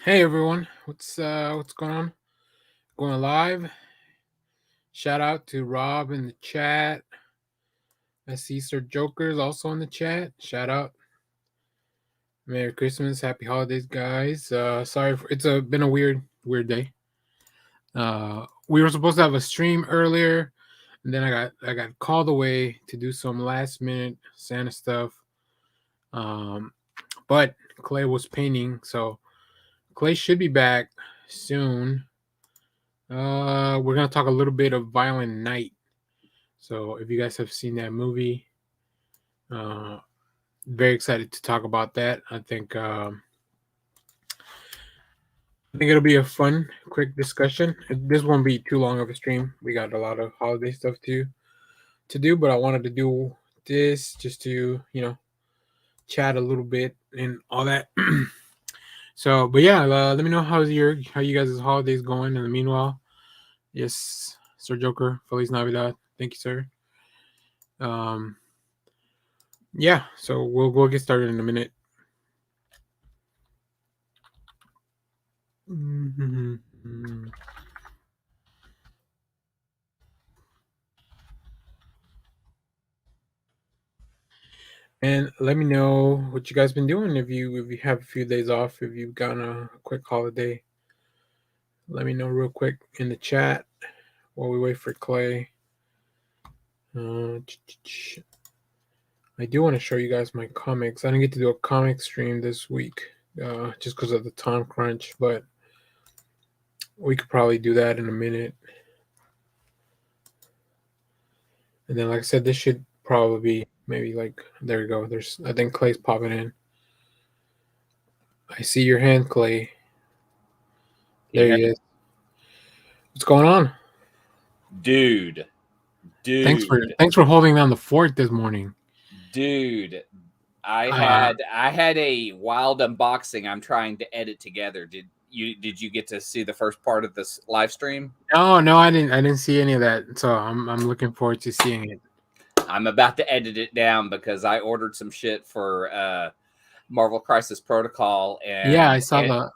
Hey everyone, what's going on? Going live. Shout out to Rob in the chat. I see Sir Joker's also in the chat. Shout out. Merry Christmas, Happy Holidays, guys. Sorry, it's been a weird day. We were supposed to have a stream earlier, and then I got called away to do some last minute Santa stuff. But Clay was painting, so Clay should be back soon. We're gonna talk a little bit of Violent Night. So if you guys have seen that movie, uh, very excited to talk about that. I think it'll be a fun, quick discussion. This won't be too long of a stream. We got a lot of holiday stuff to do, but I wanted to do this just to chat a little bit and all that. So, but yeah, let me know how you guys' holidays going. In the meanwhile, yes, Sir Joker, Feliz Navidad. Thank you, sir. Yeah, so we'll get started in a minute. And let me know what you guys been doing. If you have a few days off, if you've got a quick holiday, let me know real quick in the chat while we wait for Clay. I do want to show you guys my comics. I didn't get to do a comic stream this week just because of the time crunch, but we could probably do that in a minute. And then, like I said, this should probably be maybe like, there you go. I think Clay's popping in. I see your hand, Clay. There he is. What's going on? Dude. Thanks for holding down the fort this morning. Dude. I had a wild unboxing I'm trying to edit together. Did you get to see the first part of this live stream? No, I didn't see any of that. So I'm looking forward to seeing it. I'm about to edit it down because I ordered some shit for Marvel Crisis Protocol and yeah, I saw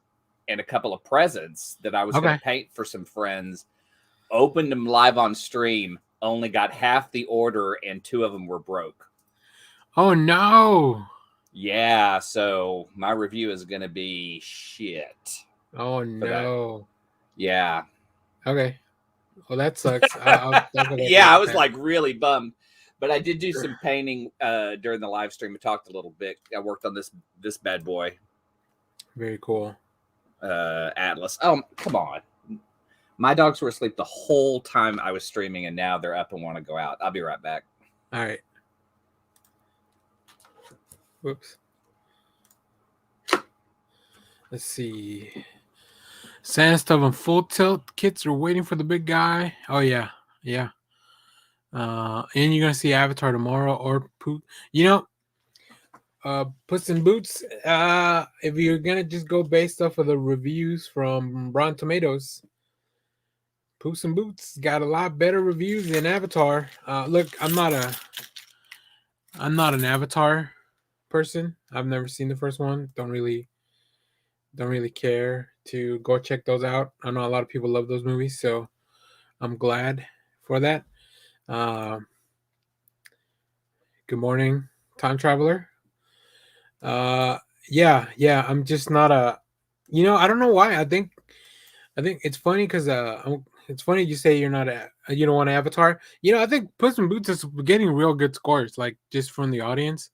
and a couple of presents that I was going to paint for some friends. Opened them live on stream, only got half the order, and 2 of them were broke. Oh no! Yeah, so my review is going to be shit. Oh no! Yeah. Okay. Well, that sucks. Yeah, I was like really bummed, but I did do some painting during the live stream. I talked a little bit. I worked on this bad boy. Very cool. Atlas. Oh, come on. My dogs were asleep the whole time I was streaming, and now they're up and want to go out. I'll be right back. All right. Whoops. Let's see. Santa stuff on full tilt. Kids are waiting for the big guy. Oh yeah. And you're gonna see Avatar tomorrow or Puss in Boots. If you're gonna just go based off of the reviews from Rotten Tomatoes, Puss in Boots got a lot better reviews than Avatar. Look, I'm not an Avatar person. I've never seen the first one. Don't really care to go check those out. I know a lot of people love those movies, so I'm glad for that. Good morning, time traveler. Yeah. I'm just not a. I don't know why. I think it's funny because it's funny you say you don't want Avatar. I think Puss in Boots is getting real good scores, like just from the audience.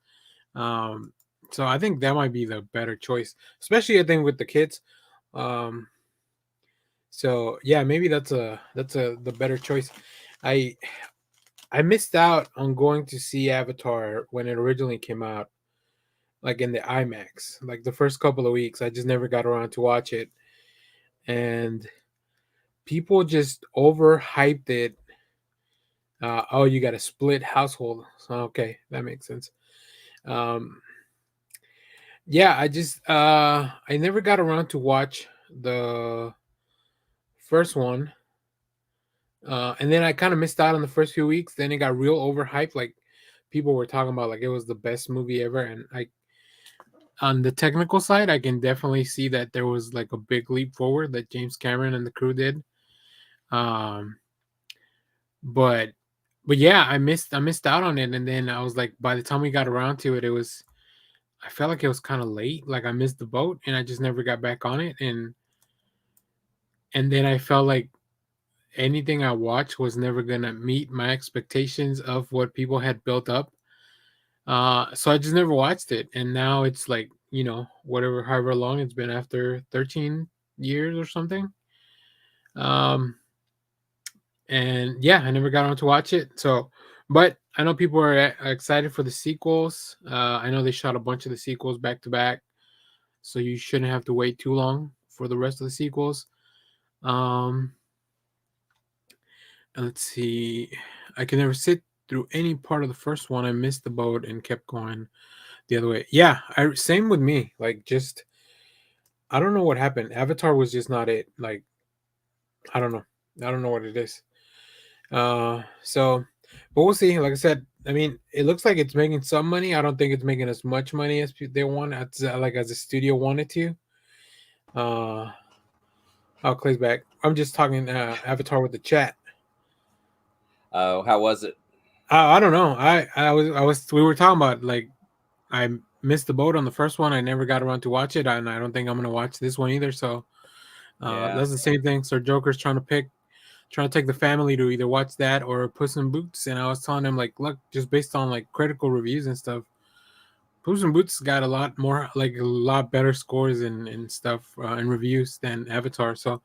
So I think that might be the better choice, especially I think with the kids. So yeah, maybe that's the better choice. I missed out on going to see Avatar when it originally came out, like in the IMAX. Like the first couple of weeks, I just never got around to watch it, and people just overhyped it. Oh, you got a split household. So, okay, that makes sense. Yeah, I never got around to watch the first one. And then I kind of missed out on the first few weeks. Then it got real overhyped. Like people were talking about like it was the best movie ever, and on the technical side, I can definitely see that there was like a big leap forward that James Cameron and the crew did. Um, but yeah, I missed out on it, and then I was like, by the time we got around to it, I felt like it was kind of late. Like I missed the boat, and I just never got back on it, and then I felt like anything I watched was never gonna meet my expectations of what people had built up. So I just never watched it, and now it's like whatever, however long it's been after 13 years or something. Um, and yeah, I never got on to watch it. So, but I know people are excited for the sequels. I know they shot a bunch of the sequels back to back, so you shouldn't have to wait too long for the rest of the sequels. Um, and let's see, I can never sit through any part of the first one. I missed the boat and kept going the other way. Yeah, same with me. Like, just I don't know what happened. Avatar was just not it. Like, I don't know. I don't know what it is. So, but we'll see. Like I said, I mean, it looks like it's making some money. I don't think it's making as much money as they want, as the studio wanted to. Uh, oh, Clay's back. I'm just talking Avatar with the chat. Oh, how was it? I don't know. We were talking about, like, I missed the boat on the first one. I never got around to watch it, and I don't think I'm gonna watch this one either. So, Yeah. that's the same thing. So Joker's trying to take the family to either watch that or Puss in Boots. And I was telling him, like, look, just based on like critical reviews and stuff, Puss in Boots got a lot better scores and stuff and reviews than Avatar. So,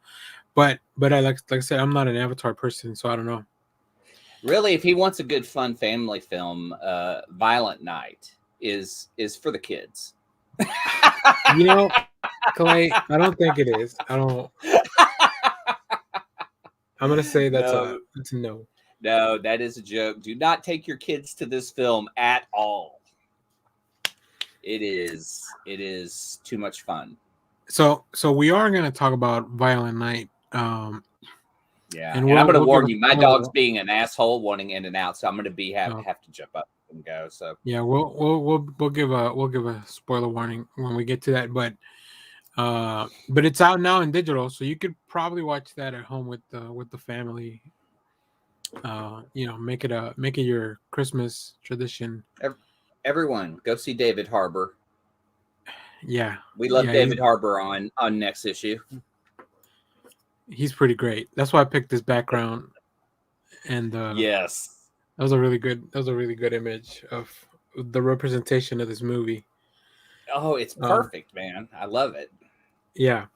but I like I said, I'm not an Avatar person, so I don't know. Really, if he wants a good, fun family film, Violent Night is for the kids. Clay, I don't think it is. I don't. I'm gonna say that's a no. No, that is a joke. Do not take your kids to this film at all. It is too much fun. So we are gonna talk about Violent Night. Yeah, and I'm going to warn you, my dog's being an asshole, wanting in and out, so I'm going to have to jump up and go. So yeah, we'll give a spoiler warning when we get to that, but it's out now in digital, so you could probably watch that at home with the family. Make it your Christmas tradition. Everyone, go see David Harbour. Yeah, we love David Harbour on Next Issue. He's pretty great. That's why I picked this background. And yes, that was a really good image of the representation of this movie. Oh, it's perfect, man. I love it. Yeah.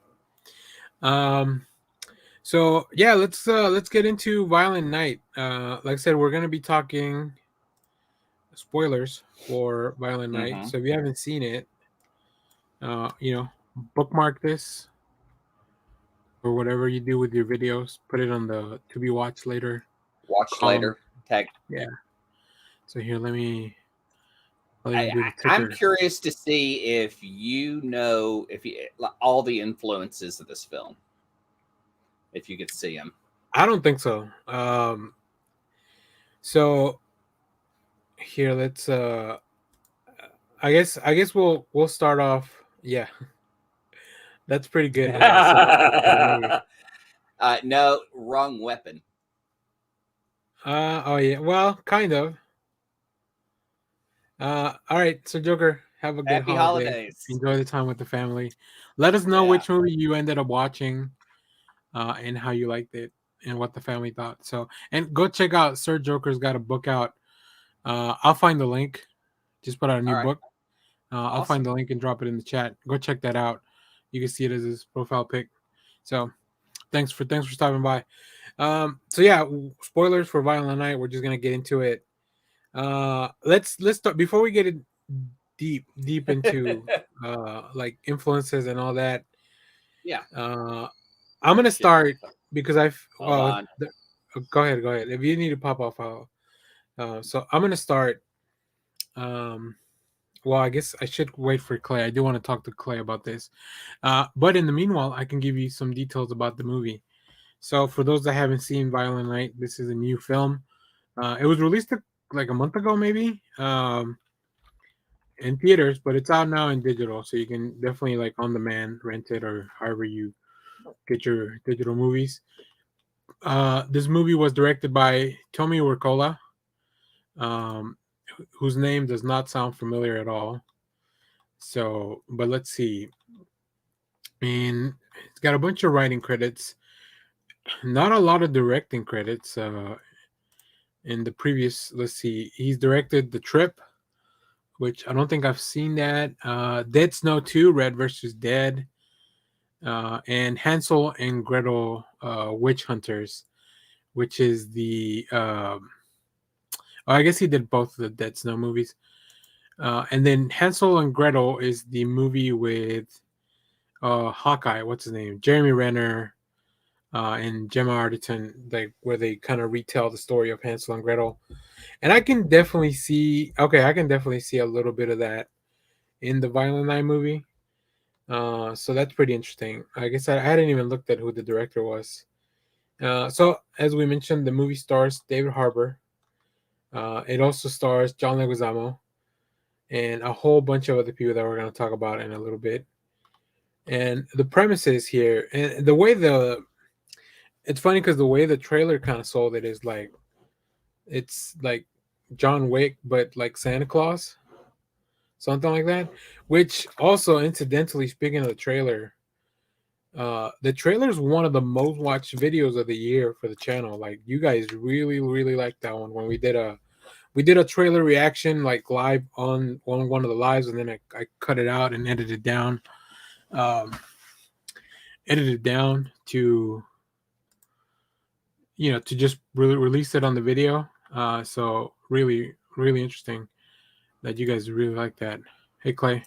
So yeah, let's get into Violent Night. Like I said, we're gonna be talking spoilers for Violent Night. Mm-hmm. So if you haven't seen it, bookmark this or whatever you do with your videos. Put it on the to be watched later. Watch later. Tag. Yeah. So here, let me. I'm curious to see if all the influences of this film. If you could see them. I don't think so. So here, let's. I guess we'll start off. Yeah, that's pretty good. No, wrong weapon. Oh yeah, well, kind of. All right, so Joker, have a good Happy holidays. Enjoy the time with the family. Let us know which movie you ended up watching, and how you liked it, and what the family thought. So, and go check out Sir Joker's got a book out. I'll find the link. Just put out a new book. Awesome. I'll find the link and drop it in the chat. Go check that out. You can see it as his profile pic. So, thanks for stopping by. So yeah, spoilers for Violent Night. We're just gonna get into it. Let's start before we get deep into like influences and all that. Yeah. I'm gonna start because go ahead. If you need to pop off, so I'm gonna start. Well, I guess I should wait for Clay. I do want to talk to Clay about this. But in the meanwhile, I can give you some details about the movie. So for those that haven't seen Violent Night, this is a new film. It was released like a month ago, maybe. in theaters, but it's out now in digital, so you can definitely like on demand rent it or however you get your digital movies. This movie was directed by Tommy Wirkola, um, whose name does not sound familiar at all. So, but let's see. And it's got a bunch of writing credits, not a lot of directing credits. In the previous, let's see, he's directed The Trip, which I don't think I've seen that. Dead Snow 2, Red versus Dead, and Hansel and Gretel, Witch Hunters, which is the. Oh, I guess he did both of the Dead Snow movies. And then Hansel and Gretel is the movie with Hawkeye. What's his name? Jeremy Renner and Gemma Arterton, like where they kind of retell the story of Hansel and Gretel. And I can definitely see. Okay, I can definitely see a little bit of that in the Violent Night movie. So that's pretty interesting. I guess I hadn't even looked at who the director was. So as we mentioned, the movie stars David Harbour. It also stars John Leguizamo and a whole bunch of other people that we're going to talk about in a little bit. And the premises here, and the way it's funny because the way the trailer kind of sold it is like, it's like John Wick, but like Santa Claus, something like that. Which also, incidentally, speaking of the trailer is one of the most watched videos of the year for the channel. Like you guys really, really liked that one when we did a trailer reaction like live on one of the lives, and then I cut it out and um, edited down to to just really release it on the video. So really, really interesting that you guys really like that. Hey Clay.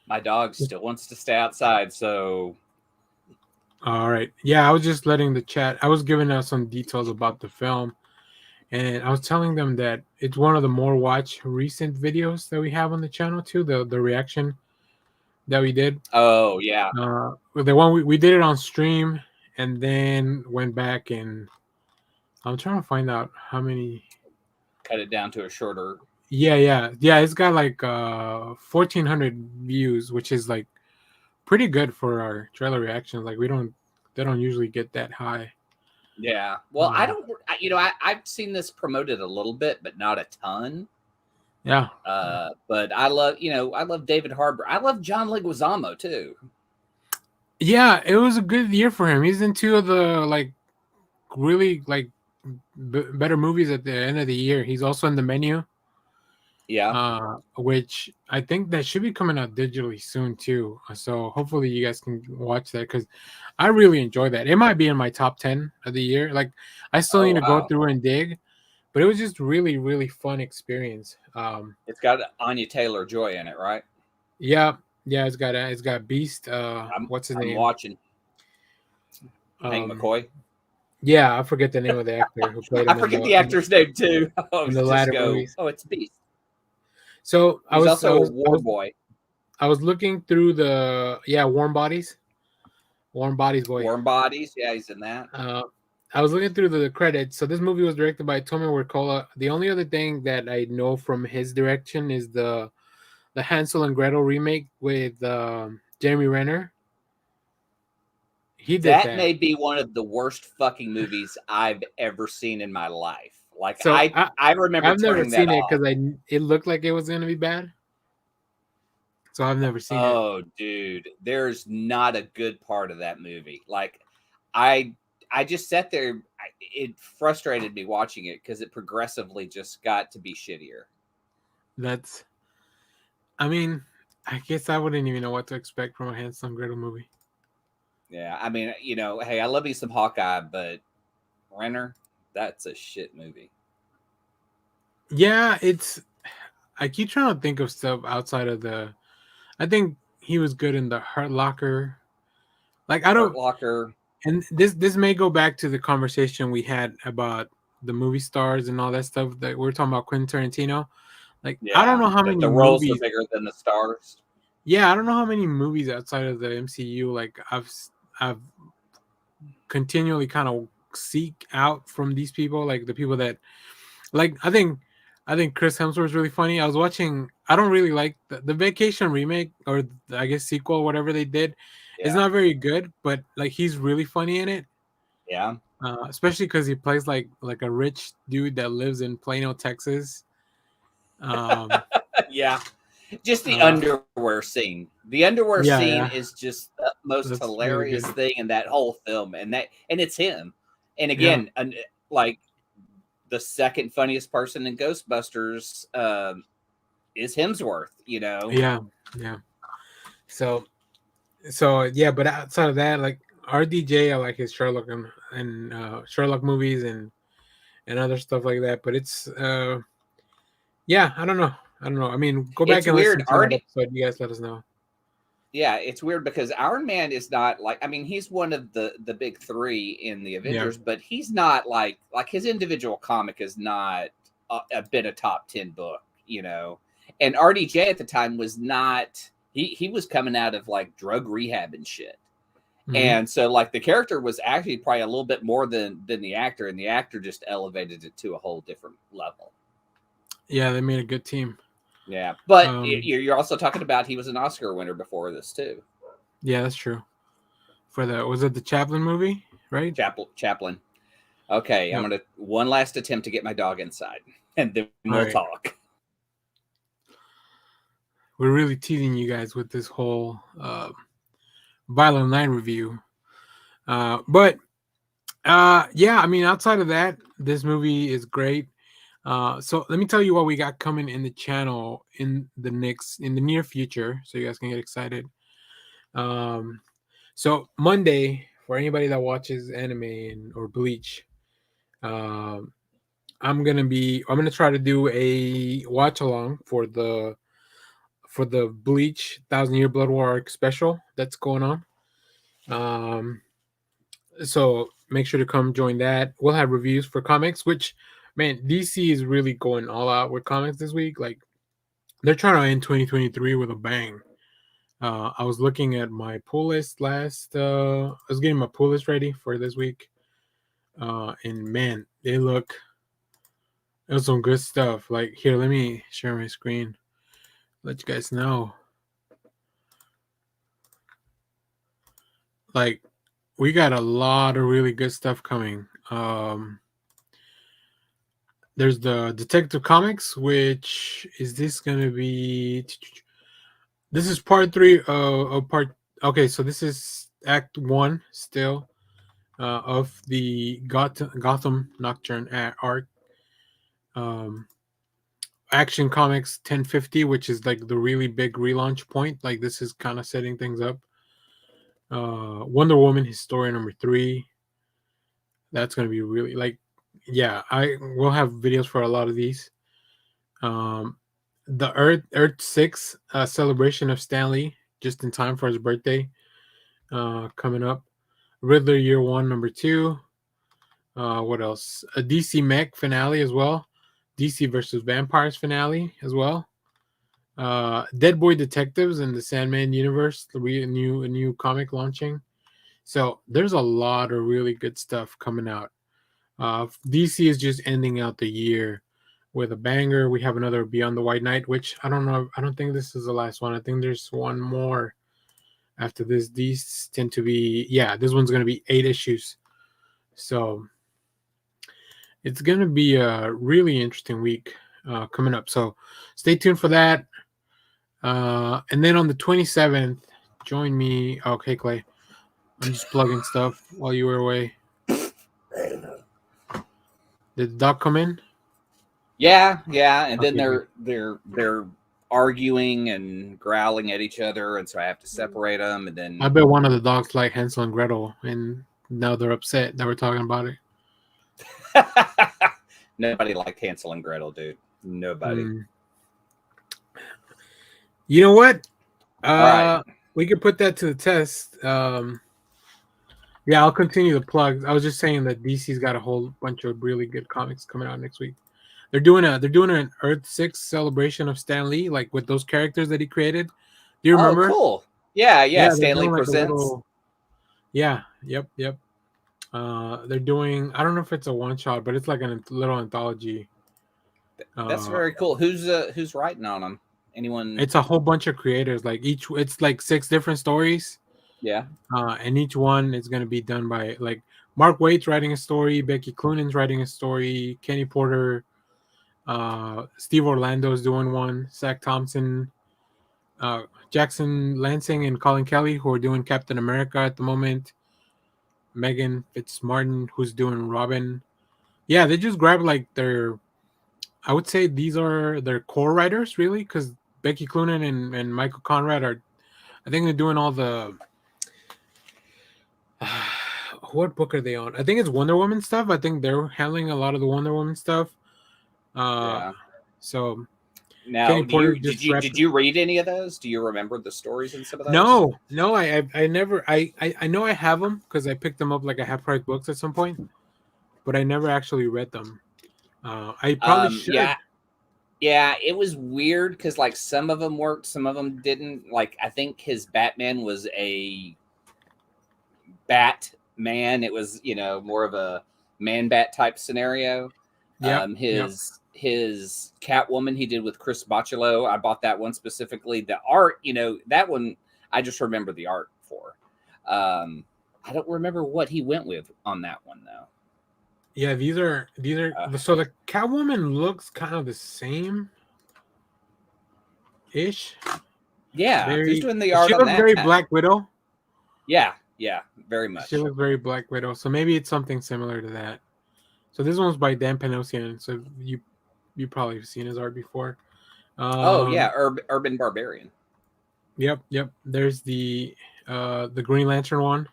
My dog still wants to stay outside, so All right. Yeah, I was just letting the chat. I was giving out some details about the film, and I was telling them that it's one of the more watched recent videos that we have on the channel too. The reaction that we did. oh yeah, The one we did it on stream, and then went back and I'm trying to find out how many. cut it down to a shorter. Yeah. It's got like 1,400 views, which is like pretty good for our trailer reactions. Like they don't usually get that high. Yeah. Well, I don't. I've seen this promoted a little bit, but not a ton. Yeah. But I love David Harbour. I love John Leguizamo too. Yeah, it was a good year for him. He's in two of the like really like better movies at the end of the year. He's also in The Menu. Yeah. Which I think that should be coming out digitally soon too. So hopefully you guys can watch that because I really enjoy that. It might be in my top 10 of the year. Like I still need to go through and dig, but it was just really, really fun experience. It's got Anya Taylor-Joy in it, right? Yeah, it's got Beast. What's his name? I'm watching. Hank McCoy. Yeah, I forget the name of the actor who played him. I forget the actor's name too. In the latter movies. Oh, it's Beast. So I was War Boy. I was looking through the Warm Bodies. Warm Bodies boy. Warm Bodies, yeah, he's in that. I was looking through the credits. So this movie was directed by Tommy Wirkola. The only other thing that I know from his direction is the Hansel and Gretel remake with Jeremy Renner. He did that. May be one of the worst fucking movies I've ever seen in my life. Like so I remember I've never seen it because it looked like it was going to be bad. So I've never seen it. Oh, dude, there's not a good part of that movie. Like I just sat there. It frustrated me watching it because it progressively just got to be shittier. I mean, I guess I wouldn't even know what to expect from a Hansel and Gretel movie. Yeah, I mean, hey, I love me some Hawkeye, but Renner, that's a shit movie. Yeah, I keep trying to think of stuff outside of I think he was good in the Hurt Locker. Like Hurt Locker. And this may go back to the conversation we had about the movie stars and all that stuff that we're talking about Quentin Tarantino. Like I don't know how many the roles are bigger than the stars. Yeah, I don't know how many movies outside of the MCU like I've continually kind of seek out from these people, like the people that like I think I think Chris Hemsworth's really funny. I was watching. I don't really like the Vacation remake, or I guess sequel, whatever they did. It's Yeah, not very good, but like he's really funny in it. yeah, Especially because he plays like a rich dude that lives in Plano, Texas. Um, yeah. Just the uh, underwear scene. The underwear yeah, scene yeah, is just the most that's really hilarious good. thing in that whole film, and it's him. And Yeah, again, like the second funniest person in Ghostbusters is Hemsworth. You know, yeah, yeah. So, yeah, but outside of that, like RDJ, I like his Sherlock and Sherlock movies and other stuff like that. But it's yeah, I don't know. I don't know. I mean, go back it's and weird. listen to that episode. You guys let us know. Yeah, it's weird because Iron Man is not like, I mean, he's one of the big three in the Yeah. Avengers, but he's not like his individual comic is not been a top 10 book, you know. And RDJ at the time was not, he was coming out of like drug rehab and shit. Hmm. And so like the character was actually probably a little bit more than the actor, and the actor just elevated it to a whole different level. Yeah, they made a good team. Yeah, but Um, you're also talking about he was an Oscar winner before this too. yeah, that's true. For the was it the Chaplin movie, right? Chaplin. Okay, I'm Yep. gonna one last attempt to get my dog inside, and then All we'll right. talk. We're really teasing you guys with this whole Violent Night review. But yeah, I mean, outside of that, this movie is great. So let me tell you what we got coming in the channel in the near future, so you guys can get excited. Um, so Monday, for anybody that watches anime or Bleach, um, I'm gonna try to do a watch along for the Bleach Thousand Year Blood War arc special that's going on. Um, so make sure to come join that. We'll have reviews for comics, which man, DC is really going all out with comics this week. Like they're trying to end 2023 with a bang. I was looking at my pull list I was getting my pull list ready for this week. And man, there's some good stuff. Like here, let me share my screen. Let you guys know. Like we got a lot of really good stuff coming. There's the Detective Comics, which is this gonna be? This is part three of part. Okay, so this is Act One still of the Gotham Nocturne arc. Um, Action Comics 1050, which is like the really big relaunch point. Like this is kind of setting things up. Wonder Woman Historia number 3. That's gonna be really like, yeah. I will have videos for a lot of these. Um, the Earth 6 celebration of Stanley just in time for his birthday coming up. Riddler Year 1 number 2. What else? A DC Mech finale as well. DC versus Vampires finale as well. Dead Boy Detectives and the Sandman universe, a new comic launching. So there's a lot of really good stuff coming out. DC is just ending out the year with a banger. We have another Beyond the White Knight, which I don't know. I don't think this is the last one. I think there's one more after this. These tend to be, yeah, this one's going to be 8 issues. So it's going to be a really interesting week coming up. So stay tuned for that. And then on the 27th, join me. Okay, Clay. I'm just plugging stuff while you were away. Did the doc come in? Yeah, yeah, and then Okay, good. they're arguing and growling at each other, and so I have to separate them, and I then bet one of the dogs like Hansel and Gretel, and now they're upset that we're talking about it. nobody liked Hansel and Gretel, dude. Nobody. Hmm. You know what? All right. We could put that to the test. Yeah, I'll continue the plugs. I was just saying that DC's got a whole bunch of really good comics coming out next week. They're doing an Earth 6 celebration of Stan Lee, like with those characters that he created. Do you Oh, remember? cool. Yeah, yeah. Yeah, they're Stanley doing like a presents. little. Yeah, yep. They're doing. I don't know if it's a one shot, but it's like a little anthology. That's Uh, very cool. Who's writing on them? Anyone? it's a whole bunch of creators. Like it's like 6 different stories. Yeah. And each one is going to be done by like Mark Waid's writing a story, Becky Cloonan's writing a story, Kenny Porter, Steve Orlando's doing one, Zach Thompson, Jackson Lansing, and Colin Kelly, who are doing Captain America at the moment. Megan Fitzmartin, who's doing Robin. Yeah, they just grabbed like their. I would say these are their core writers, really, because Becky Cloonan and Michael Conrad are. I think they're doing all the. What book are they on? I think it's Wonder Woman stuff. I think they're handling a lot of the Wonder Woman stuff. Uh, Yeah. so Now, Kenny Porter just wrapped. did you read any of those? Do you remember the stories in some of those? No, I never. I know I have them because I picked them up like at half price books at some point, but I never actually read them. I probably should. Yeah, yeah. It was weird because like some of them worked, some of them didn't. Like I think his Batman was a Batman. It was more of a man bat type scenario. Yeah, His Catwoman he did with Chris Bachalo. I bought that one specifically. The art, that one I just remember the art for. I don't remember what he went with on that one though. Yeah, these are so the Catwoman looks kind of the same ish. Yeah, who's doing the art she on looks that? very Black Widow. Yeah, very much. She looks very Black Widow. So maybe it's something similar to that. So this one's by Dan Panosian. So you probably have seen his art before. Oh yeah, Urban Barbarian. Yep. There's the Green Lantern one.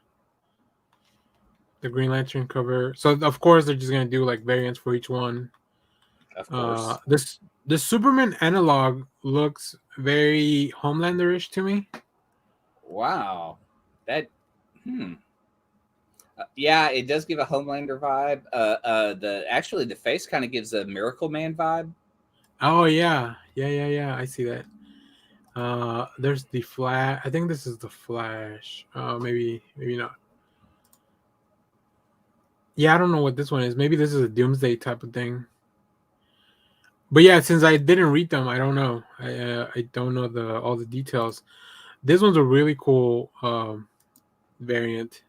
The Green Lantern cover. So of course they're just gonna do like variants for each one. Of course. The Superman analog looks very Homelander-ish to me. Wow. That yeah, it does give a Homelander vibe. The face kind of gives a Miracle Man vibe. Oh yeah. I see that. There's the Flash. I think this is the Flash. Maybe not. Yeah, I don't know what this one is. Maybe this is a Doomsday type of thing. But yeah, since I didn't read them, I don't know. I don't know all the details. This one's a really cool variant.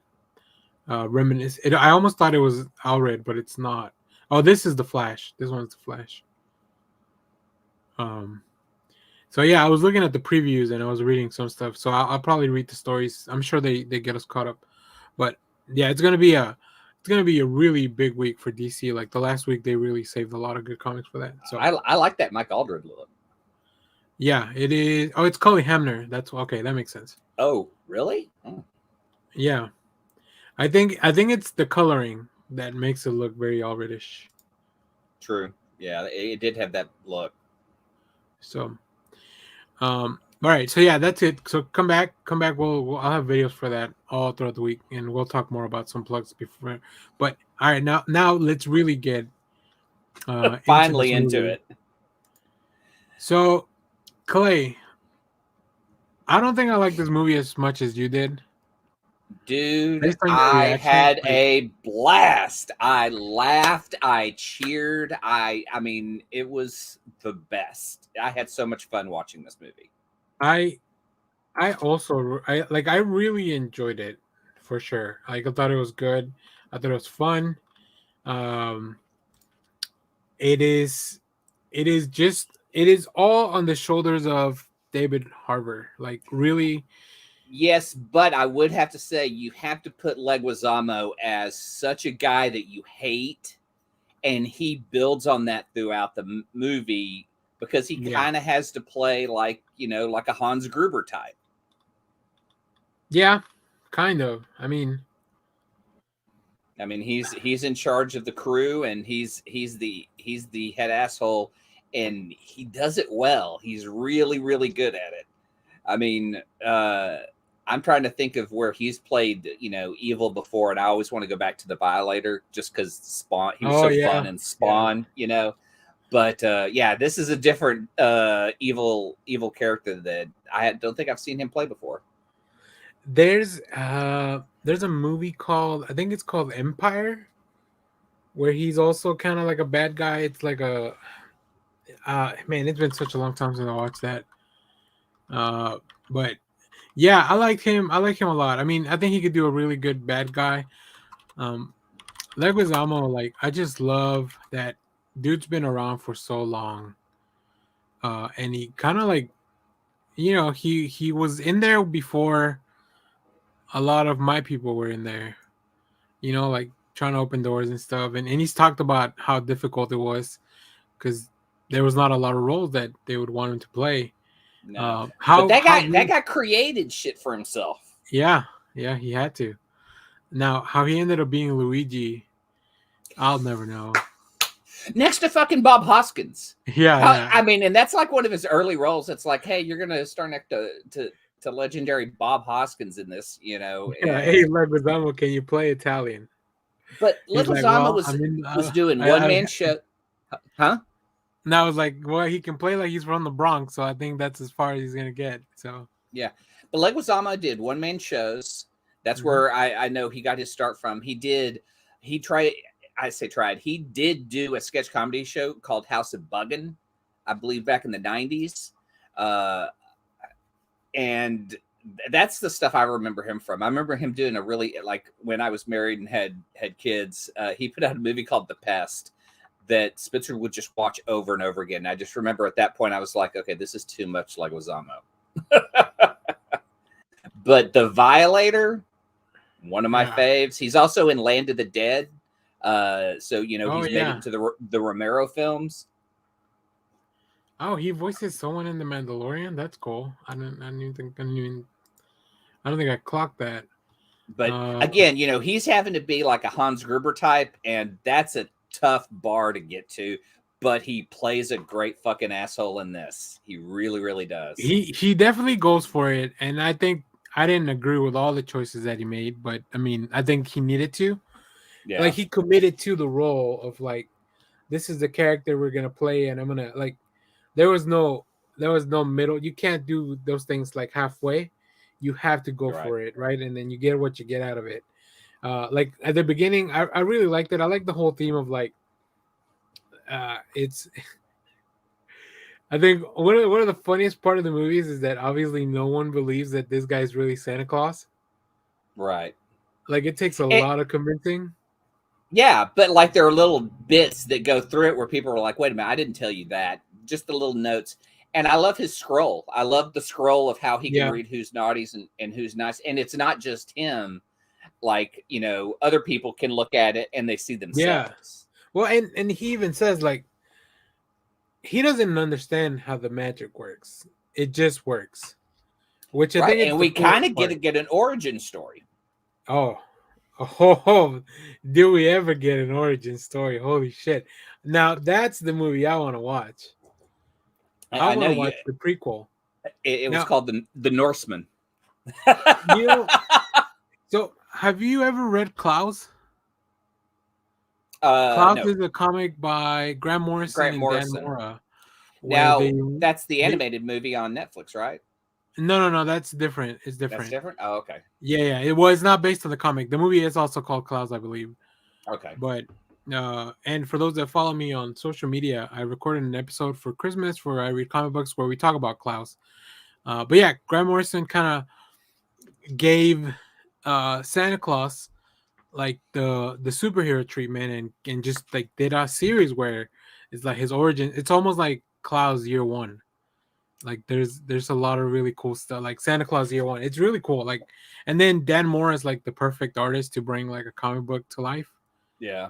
Reminisce. I almost thought it was Alred, but it's not. Oh, this is the Flash. This one's the Flash. So yeah, I was looking at the previews and I was reading some stuff. So I'll probably read the stories. I'm sure they get us caught up. But yeah, it's gonna be a really big week for DC. Like the last week, they really saved a lot of good comics for that. So I like that Mike Aldred look. Yeah, it is. Oh, it's Cully Hamner. That's okay. That makes sense. Oh, really? Oh. Yeah, I think it's the coloring that makes it look very Aldredish. True. Yeah, it did have that look. So, all right. So yeah, that's it. So come back. I'll have videos for that all throughout the week, and we'll talk more about some plugs before. But all right, now let's really get finally into it. So, Clay, I don't think I like this movie as much as you did. Dude, I had a blast. I laughed. I cheered. I mean, it was the best. I had so much fun watching this movie. I really enjoyed it for sure. Like I thought it was good. I thought it was fun. It is all on the shoulders of David Harbour. Like really. Yes, but I would have to say you have to put Leguizamo as such a guy that you hate, and he builds on that throughout the movie because he kind of has to play like a Hans Gruber type. Yeah, kind of. I mean, he's in charge of the crew, and he's the head asshole, and he does it well. He's really, really good at it. I mean, I'm trying to think of where he's played, evil before, and I always want to go back to the Violator just because Spawn. He was fun in Spawn, But this is a different evil character that I don't think I've seen him play before. There's a movie called, I think it's called Empire, where he's also kind of like a bad guy. It's like Man, it's been such a long time since I watched that. But yeah, I liked him. I like him a lot. I mean, I think he could do a really good bad guy. Um, Leguizamo, like I just love that dude's been around for so long. And he kind of like he was in there before a lot of my people were in there. Like trying to open doors and stuff. And he's talked about how difficult it was because there was not a lot of roles that they would want him to play. No, but How that guy created shit for himself. Yeah, yeah, he had to. Now, how he ended up being Luigi, I'll never know. Next to fucking Bob Hoskins. Yeah, yeah, I mean, and that's like one of his early roles. It's like, hey, you're gonna star next to legendary Bob Hoskins in this, yeah. and Hey, Leguizamo, can you play Italian? but He's like, Leguizamo well, I mean, was doing one man show, huh? and I was like, well, he can play like he's from the Bronx, so I think that's as far as he's gonna get. So, Yeah, but Leguizamo did one man shows. That's mhm. where I know he got his start from. He tried. I say tried. He did do a sketch comedy show called House of Buggin', I believe, back in the '90s, and that's the stuff I remember him from. I remember him doing a really like when I was married and had kids. He put out a movie called The Pest that Spitzer would just watch over and over again. And I just remember at that point I was like, okay, this is too much Leguizamo. But The Violator, one of my Yeah. faves. He's also in Land of the Dead. So Oh he's made it yeah. into the Romero films. Oh, he voices someone in the Mandalorian. That's cool. I don't think I clocked that. But Uh, again, he's having to be like a Hans Gruber type, and that's a tough bar to get to. But he plays a great fucking asshole in this. He really, really does. he definitely goes for it, and I think I didn't agree with all the choices that he made, but I mean, I think he needed to. Like Yeah. he committed to the role of like this is the character we're gonna play, and I'm gonna like there was no middle. You can't do those things like halfway. You have to go You're right. for it, right? And then you get what you get out of it. Like at the beginning, I really liked it. I like the whole theme of like it's I think one of the funniest part of the movies is that obviously no one believes that this guy's really Santa Claus. Right. Like it takes a It, lot of convincing. yeah, but like there are little bits that go through it where people are like, wait a minute, I didn't tell you that. Just the little notes. And I love his scroll. I love the scroll of how he can Yeah, read who's naughty and who's nice. And it's not just him. Like, other people can look at it and they see yeah. themselves. Well, and he even says like he doesn't understand how the magic works. It just works, which I Right. think it's And the we kind coolest of part. get an origin story. Oh, oh, do we ever get an origin story? Holy shit! Now that's the movie I want to watch. I I want know to you watch the prequel. it was Now, called the Norseman. you know, so have you ever read Klaus? Klaus No, is a comic by Grant Morrison Grant and Dan Morrison. Mora, where Now, that's the they animated movie on Netflix, right? no, that's different. It's That's different. different. Oh, okay. Yeah. It was not based on the comic. The movie is also called Klaus, I believe. Okay. But and for those that follow me on social media, I recorded an episode for Christmas where I read comic books where we talk about Klaus. But yeah, Grant Morrison kind of gave Santa Claus like the superhero treatment and just like did a series where it's like his origin. It's almost like Klaus Year One. Like there's a lot of really cool stuff like Santa Claus Year One. It's really cool. Like and then Dan Moore is like the perfect artist to bring like a comic book to life. Yeah.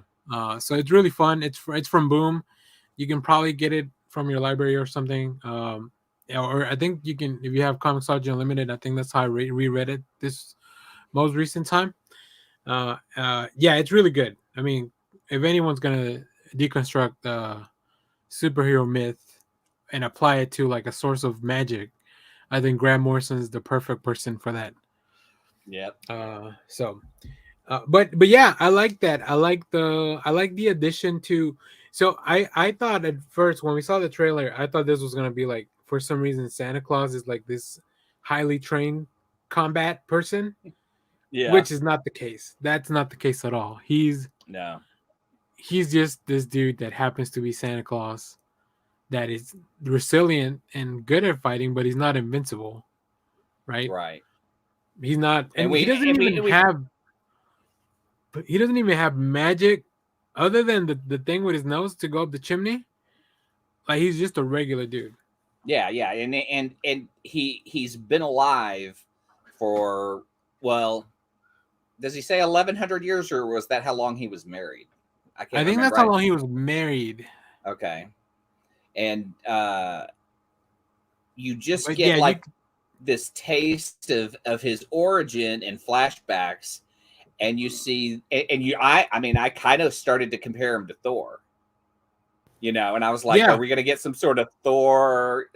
So it's really fun. It's from Boom. You can probably get it from your library or something. Or I think you can if you have Comixology Unlimited. I think that's how I reread it this most recent time. Yeah, it's really good. I mean, if anyone's gonna deconstruct the superhero myth and apply it to like a source of magic, I think Grant Morrison is the perfect person for that. Yep. So but yeah, I like that. I like the addition to. So I thought at first when we saw the trailer, I thought this was gonna be like for some reason Santa Claus is like this highly trained combat person, Yeah. which is not the case. That's not the case at all. He's No. he's just this dude that happens to be Santa Claus, that is resilient and good at fighting, but he's not invincible, right? Right. He's not, And and he we doesn't and even we have, but he doesn't even have magic other than the thing with his nose to go up the chimney. Like he's just a regular dude. yeah, and he's been alive for, well, does he say 1100 years, or was that how long he was married? I I can't think that's remember. how long he was married. Okay. And you just But get yeah, you like this taste of his origin and flashbacks, and you see, and you I mean, I kind of started to compare him to Thor, and I was like, are yeah, we going to get some sort of Thor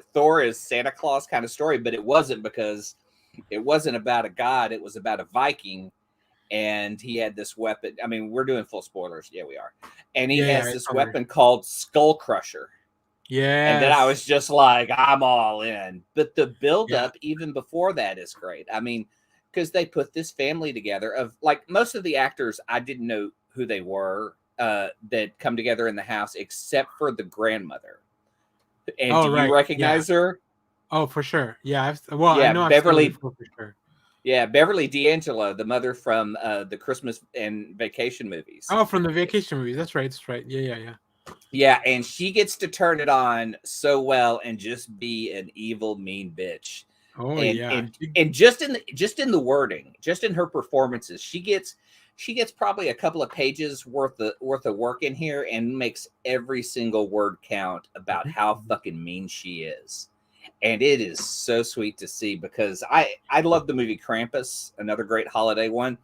is Santa Claus kind of story? But it wasn't, because it wasn't about a god, it was about a Viking, and he had this weapon. I mean, we're doing full spoilers. Yeah, we are. And he yeah, has it's this alright. weapon called Skull Crusher. And then I Yes, was just like, I'm all in. But the yeah. buildup, even before that, is great. I mean, because they put this family together of, like, most of the actors, I didn't know who they were, that come together in the house, except for the grandmother. And Oh do you right, yeah. recognize her? Oh for sure, yeah. Well, I Yeah, know I've seen her Beverly. before for sure. Yeah, Beverly D'Angelo, the mother from the Christmas and Vacation movies. Oh, from the vacation movies. That's right. That's right. Yeah, yeah, yeah. Yeah, and she gets to turn it on so well and just be an evil, mean bitch. Oh And yeah. and and just in the wording, just in her performances, she gets probably a couple of pages worth of work in here, and makes every single word count about Mhm, how mhm. fucking mean she is. And it is so sweet to see, because I love the movie Krampus, another great holiday one,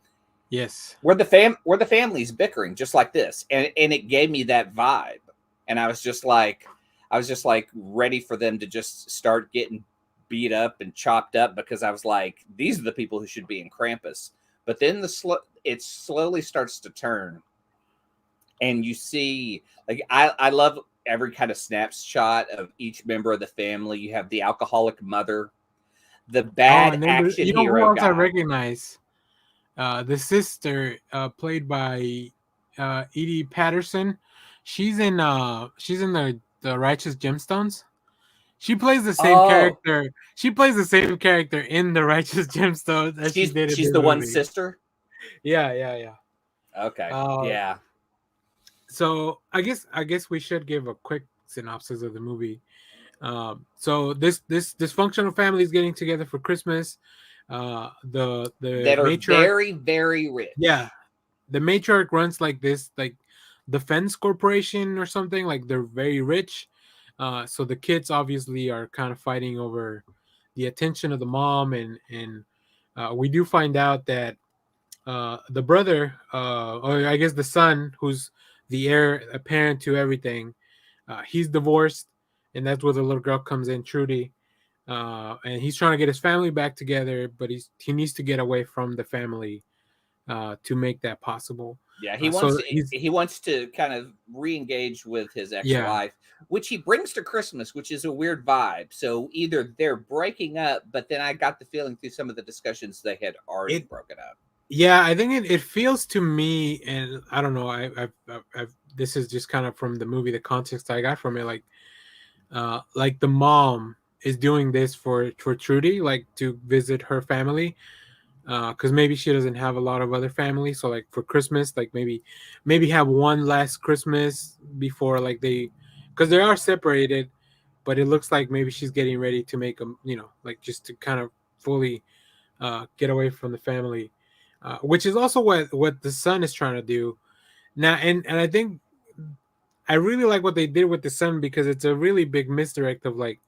Yes. where the family's bickering just like this, and it gave me that vibe. And I was just like ready for them to just start getting beat up and chopped up, because I was like, these are the people who should be in Krampus. But then it slowly starts to turn, and you see, like, I love every kind of snapshot of each member of the family. You have the alcoholic mother, the Oh, bad and then action you know who hero else I guy. recognize? The sister, played by Edie Patterson. She's in the Righteous Gemstones. She plays the same Oh, character. She plays the same character in the Righteous Gemstones as she she's did in she's this the one movie. sister. Yeah, yeah, yeah. Okay. Uh, Yeah. so I guess we should give a quick synopsis of the movie. So this dysfunctional family is getting together for Christmas. The That are matriarch, very, very yeah, rich. the matriarch runs like this, like defense corporation or something. Like they're very rich. So the kids obviously are kind of fighting over the attention of the mom, and we do find out that the brother, or I guess the son, who's the heir apparent to everything, he's divorced, and that's where the little girl comes in, Trudy. And he's trying to get his family back together, but he needs to get away from the family to make that possible. Yeah, he wants So to he's he wants to kind of re-engage with his yeah, ex-wife, which he brings to Christmas, which is a weird vibe. So either they're breaking up, but then I got the feeling through some of the discussions they had already it broken up. yeah, I think it feels to me, and I don't know, I've this is just kind of from the movie, the context I got from it, like the mom is doing this for Trudy, like to visit her family, because maybe she doesn't have a lot of other family. So like for Christmas, like maybe have one last Christmas before like because they are separated, but it looks like maybe she's getting ready to make them, like just to kind of fully get away from the family, which is also what the son is trying to do now. And I think I really like what they did with the son, because it's a really big misdirect of like,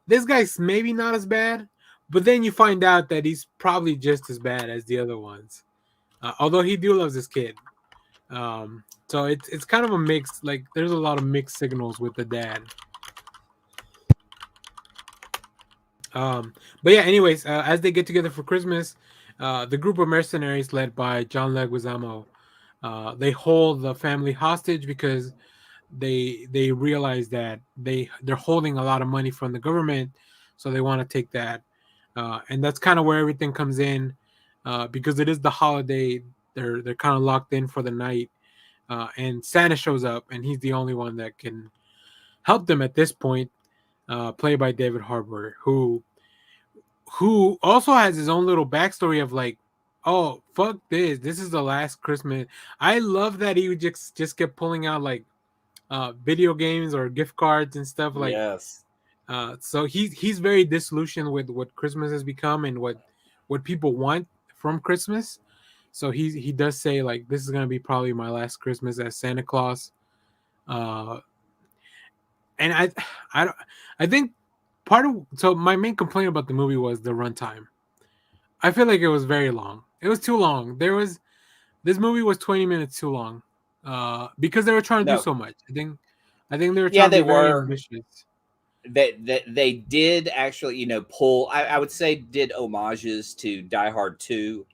this guy's maybe not as bad, but then you find out that he's probably just as bad as the other ones. Although he do loves his kid. So it's kind of a mix. Like there's a lot of mixed signals with the dad. But yeah, anyways, as they get together for Christmas, the group of mercenaries led by John Leguizamo, they hold the family hostage because they realize that they're holding a lot of money from the government, so they want to take that, and that's kind of where everything comes in, because it is the holiday. They're kind of locked in for the night, and Santa shows up, and he's the only one that can helped him at this point, played by David Harbour, who also has his own little backstory of like, oh fuck this is the last Christmas. I love that he would just kept pulling out like video games or gift cards and stuff like. Yes. So he's very disillusioned with what Christmas has become and what people want from Christmas. So he does say like, this is gonna be probably my last Christmas as Santa Claus. And I don't- I think part of, so my main complaint about the movie was the runtime. I feel like it was very long. It was too long. This movie was 20 minutes too long. Because they were trying to do No. so much. I think they were Yeah, trying to they be very were. ambitious. They did actually, pull. I would say did homages to Die Hard 2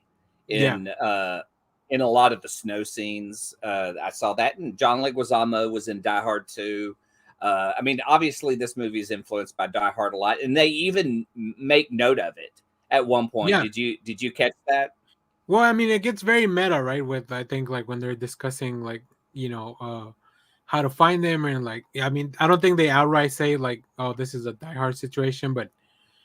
Yeah. in a lot of the snow scenes. I saw that, and John Leguizamo was in Die Hard 2. I mean, obviously, this movie is influenced by Die Hard a lot, and they even make note of it at one point. Yeah. Did you catch that? Well, I mean, it gets very meta, right? With, I think, like when they're discussing like, how to find them, and like, I mean, I don't think they outright say like, oh, this is a Die Hard situation, but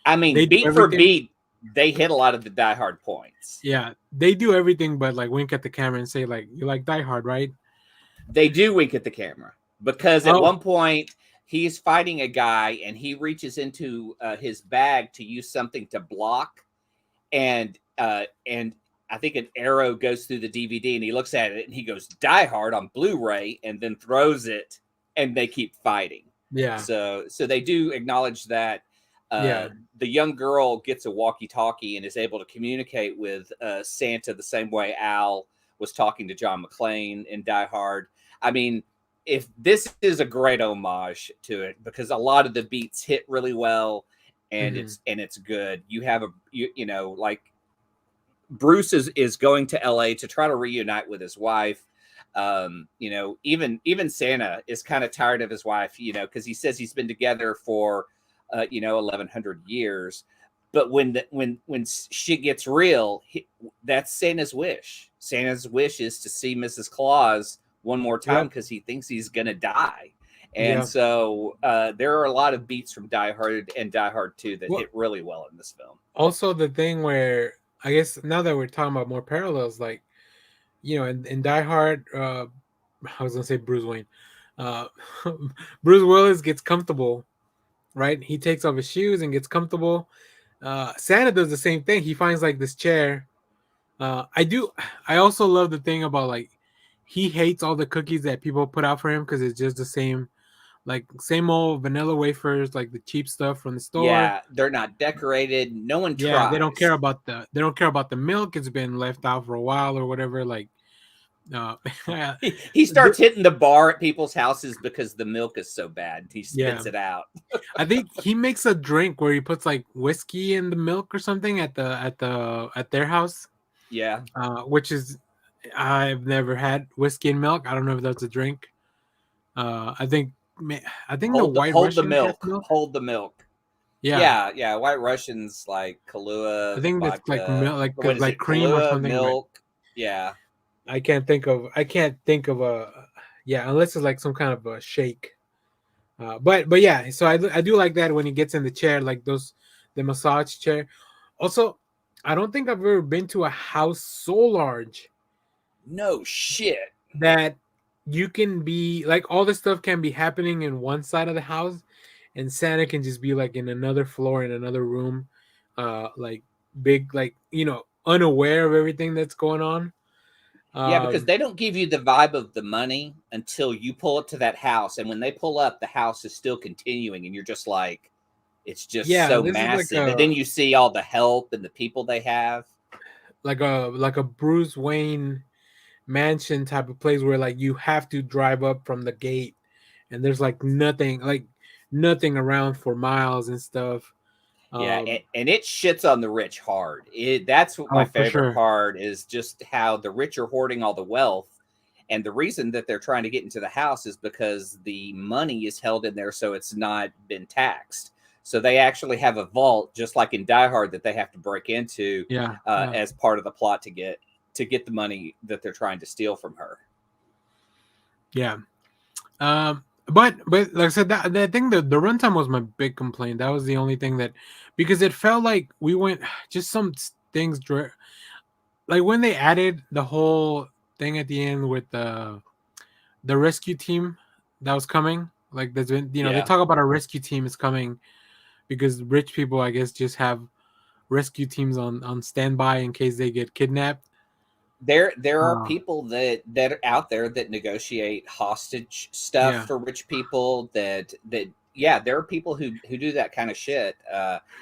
I mean, they do beat for everything. beat, they hit a lot of the Die Hard points. Yeah, they do everything, but like wink at the camera and say like, you like Die Hard, right? They do wink at the camera because at Oh, one point he's fighting a guy and he reaches into his bag to use something to block, and I think an arrow goes through the DVD, and he looks at it and he goes Die Hard on Blu-ray, and then throws it, and they keep fighting. yeah, So they do acknowledge that. yeah, The young girl gets a walkie-talkie and is able to communicate with Santa the same way Al was talking to John McClane in Die Hard. I mean, if this is a great homage to it, because a lot of the beats hit really well, and mhm. it's good. You have like Bruce is going to LA to try to reunite with his wife. Even Santa is kind of tired of his wife, because he says he's been together for 1100 years. But when shit gets real, that's Santa's wish. Santa's wish is to see Mrs. Claus one more time Yep, because he thinks he's gonna die. And yeah. so there are a lot of beats from Die Hard and Die Hard 2 that Well, hit really well in this film. also the thing where I guess now that we're talking about more parallels, like, in Die Hard, I was gonna say Bruce Wayne, uh, Bruce Willis gets comfortable, right? He takes off his shoes and gets comfortable. Santa does the same thing. He finds like this chair. I also love the thing about like, he hates all the cookies that people put out for him because it's just the same, like same old vanilla wafers, like the cheap stuff from the store. Yeah, they're not decorated. No one Yeah, tries. they don't care about the milk. It's been left out for a while or whatever. Like, uh, He starts hitting the bar at people's houses because the milk is so bad. He yeah, spits it out. I think he makes a drink where he puts like whiskey in the milk or something at their house. Yeah. Which is, I've never had whiskey and milk. I don't know if that's a drink. I think I think the White Hold the Russian has milk. milk. Hold the milk. Yeah, Yeah. White Russians like I Kahlua think that's like vodka. What is like it? cream or Kahlua something. But milk. Yeah. I can't think of a, yeah, unless it's like some kind of a shake. But yeah, so I do like that when he gets in the chair, like the massage chair. Also, I don't think I've ever been to a house so large No shit. that you can be like, all this stuff can be happening in one side of the house, and Santa can just be like in another floor in another room, like big, like, unaware of everything that's going on. Yeah, because Um, they don't give you the vibe of the money until you pull up to that house. And when they pull up, the house is still continuing. And you're just like, it's just yeah, so this is like massive. And then you see all the help and the people they have. a Bruce Wayne mansion type of place where like you have to drive up from the gate, and there's like nothing around for miles and stuff. Yeah, Um, and it shits on the rich hard. That's what my oh, for favorite sure. part is, just how the rich are hoarding all the wealth. And the reason that they're trying to get into the house is because the money is held in there so it's not been taxed. So they actually have a vault, just like in Die Hard, that they have to break into Yeah, as part of the plot to get the money that they're trying to steal from her. yeah. Um, But like I said, that thing, the runtime was my big complaint. That was the only thing that, because it felt like we went just some things like when they added the whole thing at the end with the rescue team that was coming. Like there's been, they Yeah. talk about a rescue team is coming because rich people, I guess, just have rescue teams on standby in case they get kidnapped. There are Uh, people that are out there that negotiate hostage stuff yeah. for rich people. That yeah, there are people who do that kind of shit.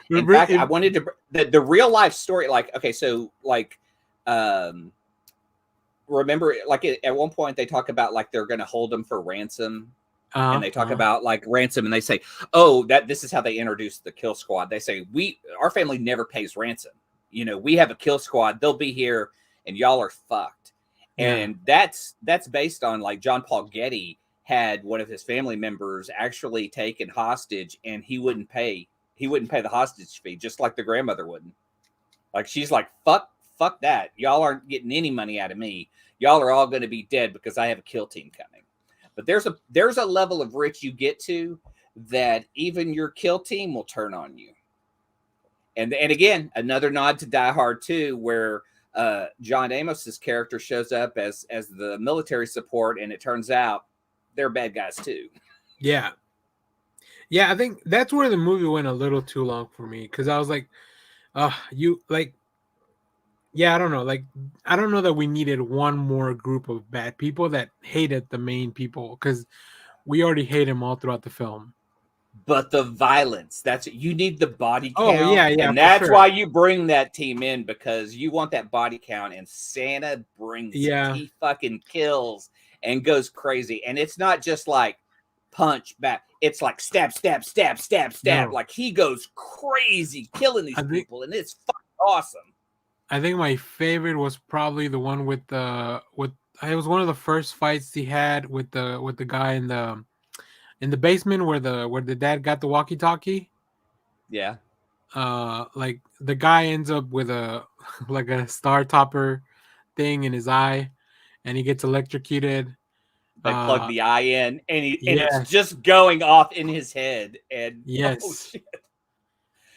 In fact, I wanted to the real life story. Like, okay, so like, um, remember, like at one point they talk about like they're going to hold them for ransom, and they talk about like ransom, and they say, oh, that this is how they introduced the kill squad. They say, our family never pays ransom. You know, we have a kill squad. They'll be here, and y'all are fucked. Yeah. And that's based on like John Paul Getty had one of his family members actually taken hostage, and he wouldn't pay. He wouldn't pay the hostage fee, just like the grandmother wouldn't. Like she's like, fuck that. Y'all aren't getting any money out of me. Y'all are all going to be dead because I have a kill team coming. But there's a level of rich you get to that even your kill team will turn on you. And again, another nod to Die Hard 2, where John Amos's character shows up as the military support, and it turns out they're bad guys too. Yeah. Yeah, I think that's where the movie went a little too long for me, because I was like, you like, yeah, I don't know, like, I don't know that we needed one more group of bad people that hated the main people, because we already hate him all throughout the film. But the violence, that's, you need the body Oh count, yeah, and for that's sure. why you bring that team in, because you want that body count, and Santa brings it. Yeah, He fucking kills and goes crazy, and it's not just like punch back, it's like stab, stab, stab, stab, stab. no, Like he goes crazy killing these I think people, and it's fucking awesome. I think my favorite was probably the one with it was one of the first fights he had with the guy in the basement where the dad got the walkie-talkie. Yeah, Like the guy ends up with a like a star topper thing in his eye, and he gets electrocuted. they plug uh the eye in, and it's yes, just going off in his head, and oh yes. shit.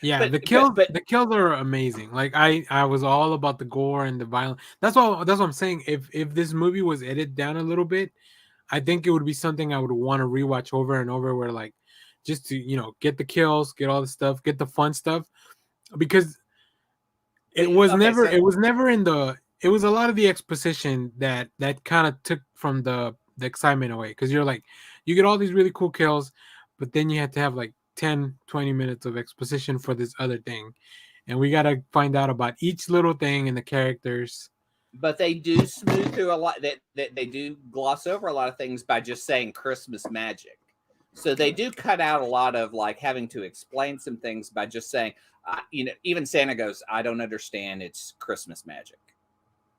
Yeah, but the but kills but the kills are amazing. Like I was all about the gore and the violence. That's what I'm saying. If this movie was edited down a little bit, I think it would be something I would want to rewatch over and over, where like just to, get the kills, get all the stuff, get the fun stuff, because okay, so it was never in the it was a lot of the exposition that kind of took from the excitement away, because you're like, you get all these really cool kills, but then you have to have like 10-20 minutes of exposition for this other thing, and we got to find out about each little thing and the characters. but they do smooth through a lot, that they do gloss over a lot of things by just saying Christmas magic. So they do cut out a lot of like having to explain some things by just saying, even Santa goes, I don't understand, it's Christmas magic.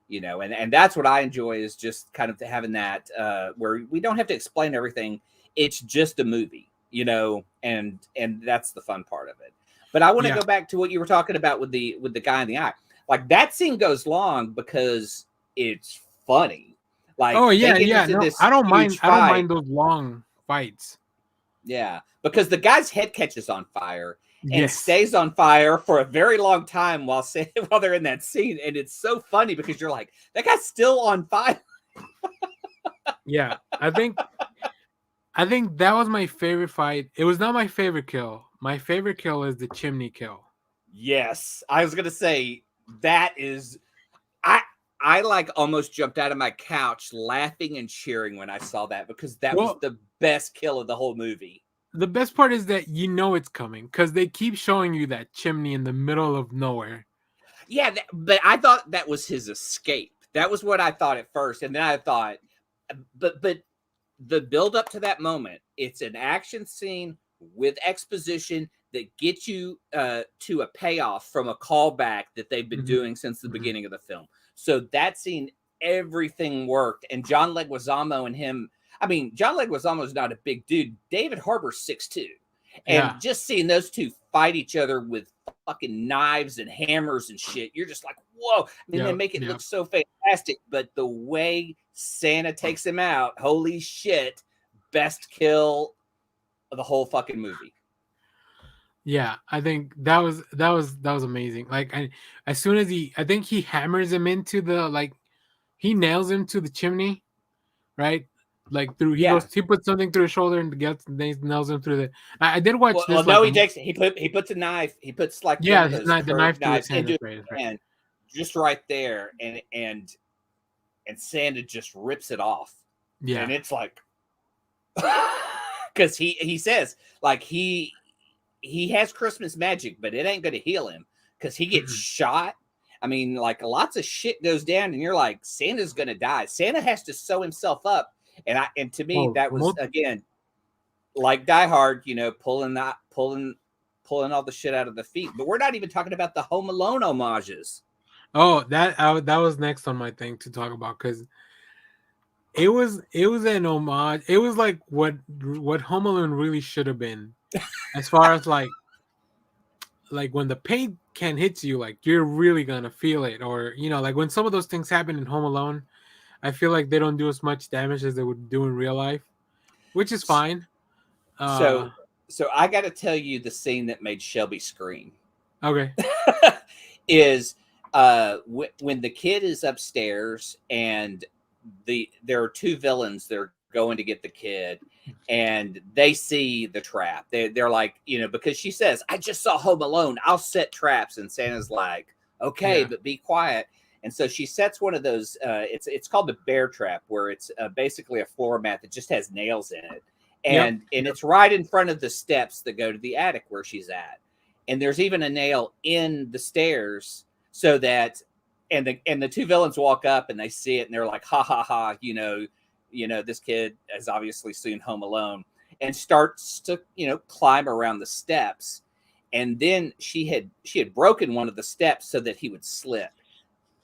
And that's what I enjoy, is just kind of having that where we don't have to explain everything. It's just a movie, and that's the fun part of it. But I want to Yeah. go back to what you were talking about with the guy in the eye. Like that scene goes long because it's funny. Oh Like they yeah, get yeah. into No, this huge I don't fight. mind those long fights. Yeah, because the guy's head catches on fire and Yes. stays on fire for a very long time while while they're in that scene, and it's so funny because you're like, that guy's still on fire. Yeah. I think that was my favorite fight. It was not my favorite kill. My favorite kill is the chimney kill. Yes, I was gonna say that is, I I like almost jumped out of my couch laughing and cheering when I saw that, because that was Well, the best kill of the whole movie. the best part is that you know it's coming because they keep showing you that chimney in the middle of nowhere. Yeah, but I thought that was his escape. That was what I thought at first, and then I thought, but the build up to that moment, it's an action scene with exposition that gets you to a payoff from a callback that they've been Mhm, doing since the mhm. beginning of the film. So that scene, everything worked, and John Leguizamo and him. I mean, John Leguizamo is not a big dude. David Harbour's 6'2", Yeah, and just seeing those two fight each other with fucking knives and hammers and shit, you're just like, whoa. I mean, they yeah, make it yeah. look so fantastic, but the way Santa takes him out, holy shit, best kill of the whole fucking movie. Yeah, I think that was amazing. Like, as soon as I think he hammers him into the he nails him to the chimney, right? Like through Yeah. he puts something through his shoulder and gets and then he nails him through the. I did watch Well, this no, he puts a knife. He puts like one of those the knife curved through his knives hand. into That's his right. hand, just right there, and Santa just rips it off. Yeah, and it's like, because he says like he has Christmas magic, but it ain't going to heal him because he gets shot. I mean, like lots of shit goes down, and you're like, Santa's going to die. Santa has to sew himself up, and to me that was again like Die Hard, pulling all the shit out of the feet. But we're not even talking about the Home Alone homages. Oh, that was next on my thing to talk about because it was an homage. It was like what Home Alone really should have been, as far as like when the paint can hit you, like you're really gonna feel it, or like when some of those things happen in Home Alone, I feel like they don't do as much damage as they would do in real life, which is fine. So I got to tell you the scene that made Shelby scream. Okay. Is when the kid is upstairs and there are two villains that are going to get the kid, and they see the trap. They're like, because she says, I just saw Home Alone, I'll set traps. And Santa's like, okay, but be quiet. And so she sets one of those, it's called the bear trap, where it's basically a floor mat that just has nails in it. And it's right in front of the steps that go to the attic where she's at. And there's even a nail in the stairs so that, and the two villains walk up and they see it and they're like, ha ha ha, this kid has obviously seen Home Alone, and starts to, climb around the steps. And then she had broken one of the steps so that he would slip.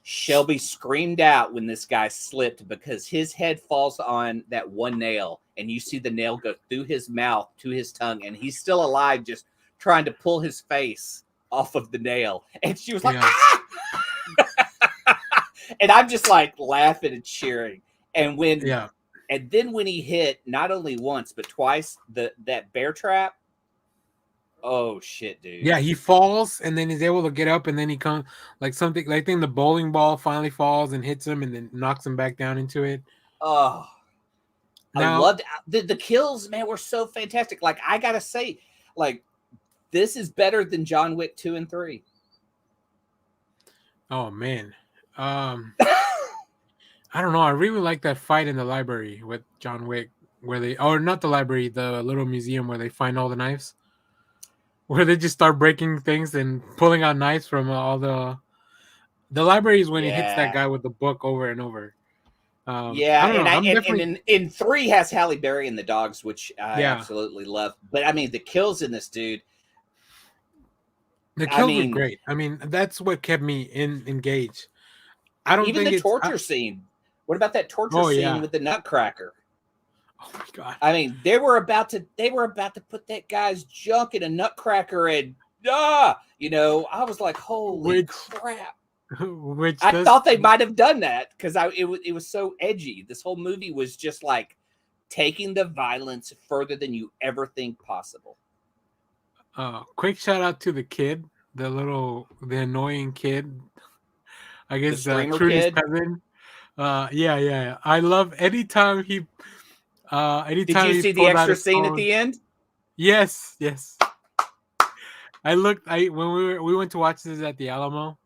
Shelby screamed out when this guy slipped because his head falls on that one nail, and you see the nail go through his mouth to his tongue, and he's still alive, just trying to pull his face off of the nail. And she was like, ah! And I'm just like laughing and cheering. And then when he hit not only once but twice that bear trap, oh shit, dude. Yeah, he falls and then he's able to get up, and then he comes like something. I think the bowling ball finally falls and hits him, and then knocks him back down into it. Oh, I loved the kills, man, were so fantastic. Like, I gotta say, like, this is better than John Wick 2 and 3. Oh man. I don't know. I really like that fight in the library with John Wick, or not the library, the little museum where they find all the knives, where they just start breaking things and pulling out knives from all the library is when he hits that guy with the book over and over. And in 3 has Halle Berry and the dogs, which I absolutely love. But I mean, the kills in this, dude. The kills were great. I mean, that's what kept me engaged. I don't even think the torture scene. What about that torture scene with the Nutcracker? Oh my god! I mean, they were about to put that guy's junk in a Nutcracker, and I was like, holy crap! I thought they might have done that because it was so edgy. This whole movie was just like taking the violence further than you ever think possible. Quick shout out to the kid, the annoying kid. I guess Trudy's cousin. Yeah. I love anytime he. Did you see the extra scene at the end? Yes. When we went to watch this at the Alamo.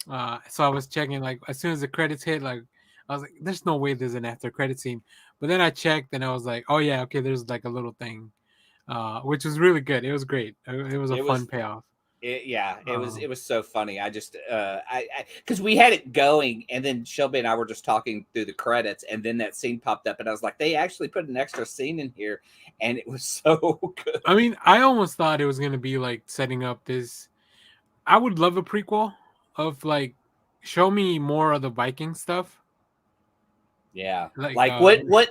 So I was checking, like, as soon as the credits hit, like, I was like, "There's no way there's an after credit scene." But then I checked, and I was like, "Oh yeah, okay." There's like a little thing, which was really good. It was great. It was a fun payoff. It was so funny. I just because we had it going, and then Shelby and I were just talking through the credits, and then that scene popped up, and I was like, they actually put an extra scene in here, and it was so good. I mean, I almost thought it was gonna be like setting up this. I would love a prequel of like, show me more of the Viking stuff. Yeah, like what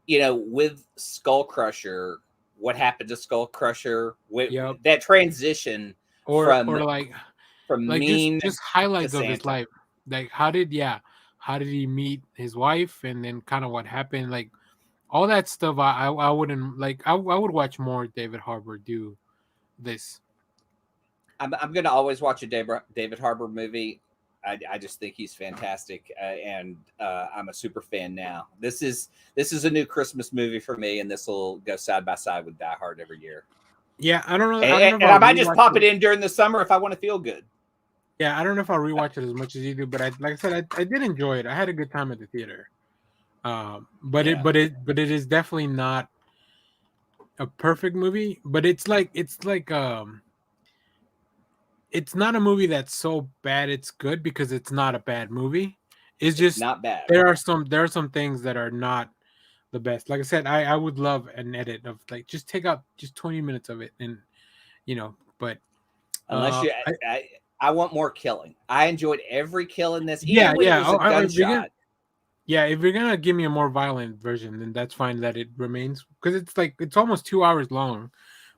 with Skull Crusher. What happened to Skull Crusher? That transition from mean just highlights of his life. Like, how did he meet his wife, and then kind of what happened, like all that stuff. I wouldn't like. I would watch more David Harbour do this. I'm going to always watch a David Harbour movie. I just think he's fantastic, and I'm a super fan now. This is a new Christmas movie for me, and this will go side by side with Die Hard every year. Yeah, I don't know. I don't And, know if and I'll I might just rewatch pop it. it in during the summer if I want to feel good. Yeah, I don't know if I'll rewatch it as much as you do, but like I said, I did enjoy it. I had a good time at the theater. But Yeah. it is definitely not a perfect movie. But it's like it's not a movie that's so bad it's good because it's not a bad movie. It's It's just not bad. there are some things that are not the best. Like I said, I would love an edit of like just take out just 20 minutes of it and but Unless you, I want more killing. I enjoyed every kill in this, even when it was a gunshot. If you're gonna give me a more violent version, then that's fine that it remains because it's like it's almost 2 hours long,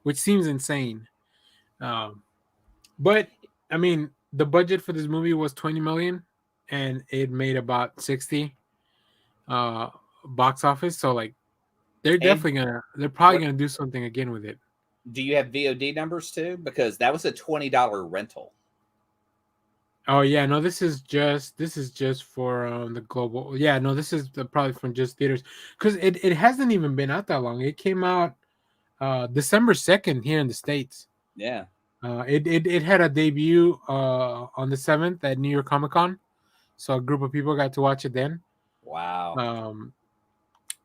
which seems insane. But I mean, the budget for this movie was 20 million, and it made about 60 uh box office. So like, they're probably What gonna do something again with it. do you have VOD numbers too? Because that was a $20 rental. Oh yeah, no, this is just for the global. Yeah, no, this is probably from just theaters because it hasn't even been out that long. It came out December 2nd here in the States. Yeah. It had a debut on the 7th at New York Comic Con, so a group of people got to watch it then. Wow.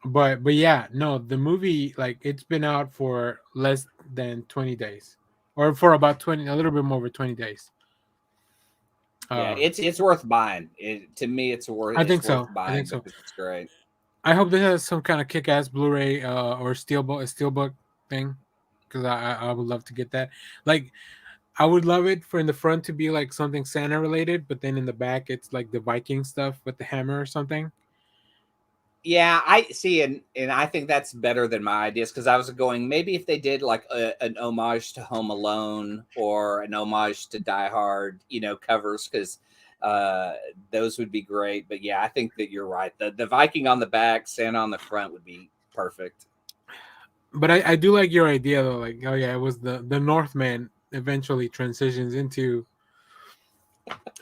But yeah, no, the movie, like, it's been out for less than 20 days, or for about 20, a little bit more over 20 days. Yeah, it's worth buying. To me, it's worth. I think It's worth so. I buying think so. because it's great. I hope this has some kind of kick-ass Blu-ray or steelbook thing, because I would love to get that. Like, I would love it for in the front to be like something Santa related, but then in the back it's like the Viking stuff with the hammer or something. Yeah, I see, and I think that's better than my ideas because I was going maybe if they did like an homage to Home Alone or an homage to Die Hard, covers because those would be great. But yeah, I think that you're right. The Viking on the back, Santa on the front would be perfect. But I do like your idea though, like, oh yeah, it was the Northman eventually transitions into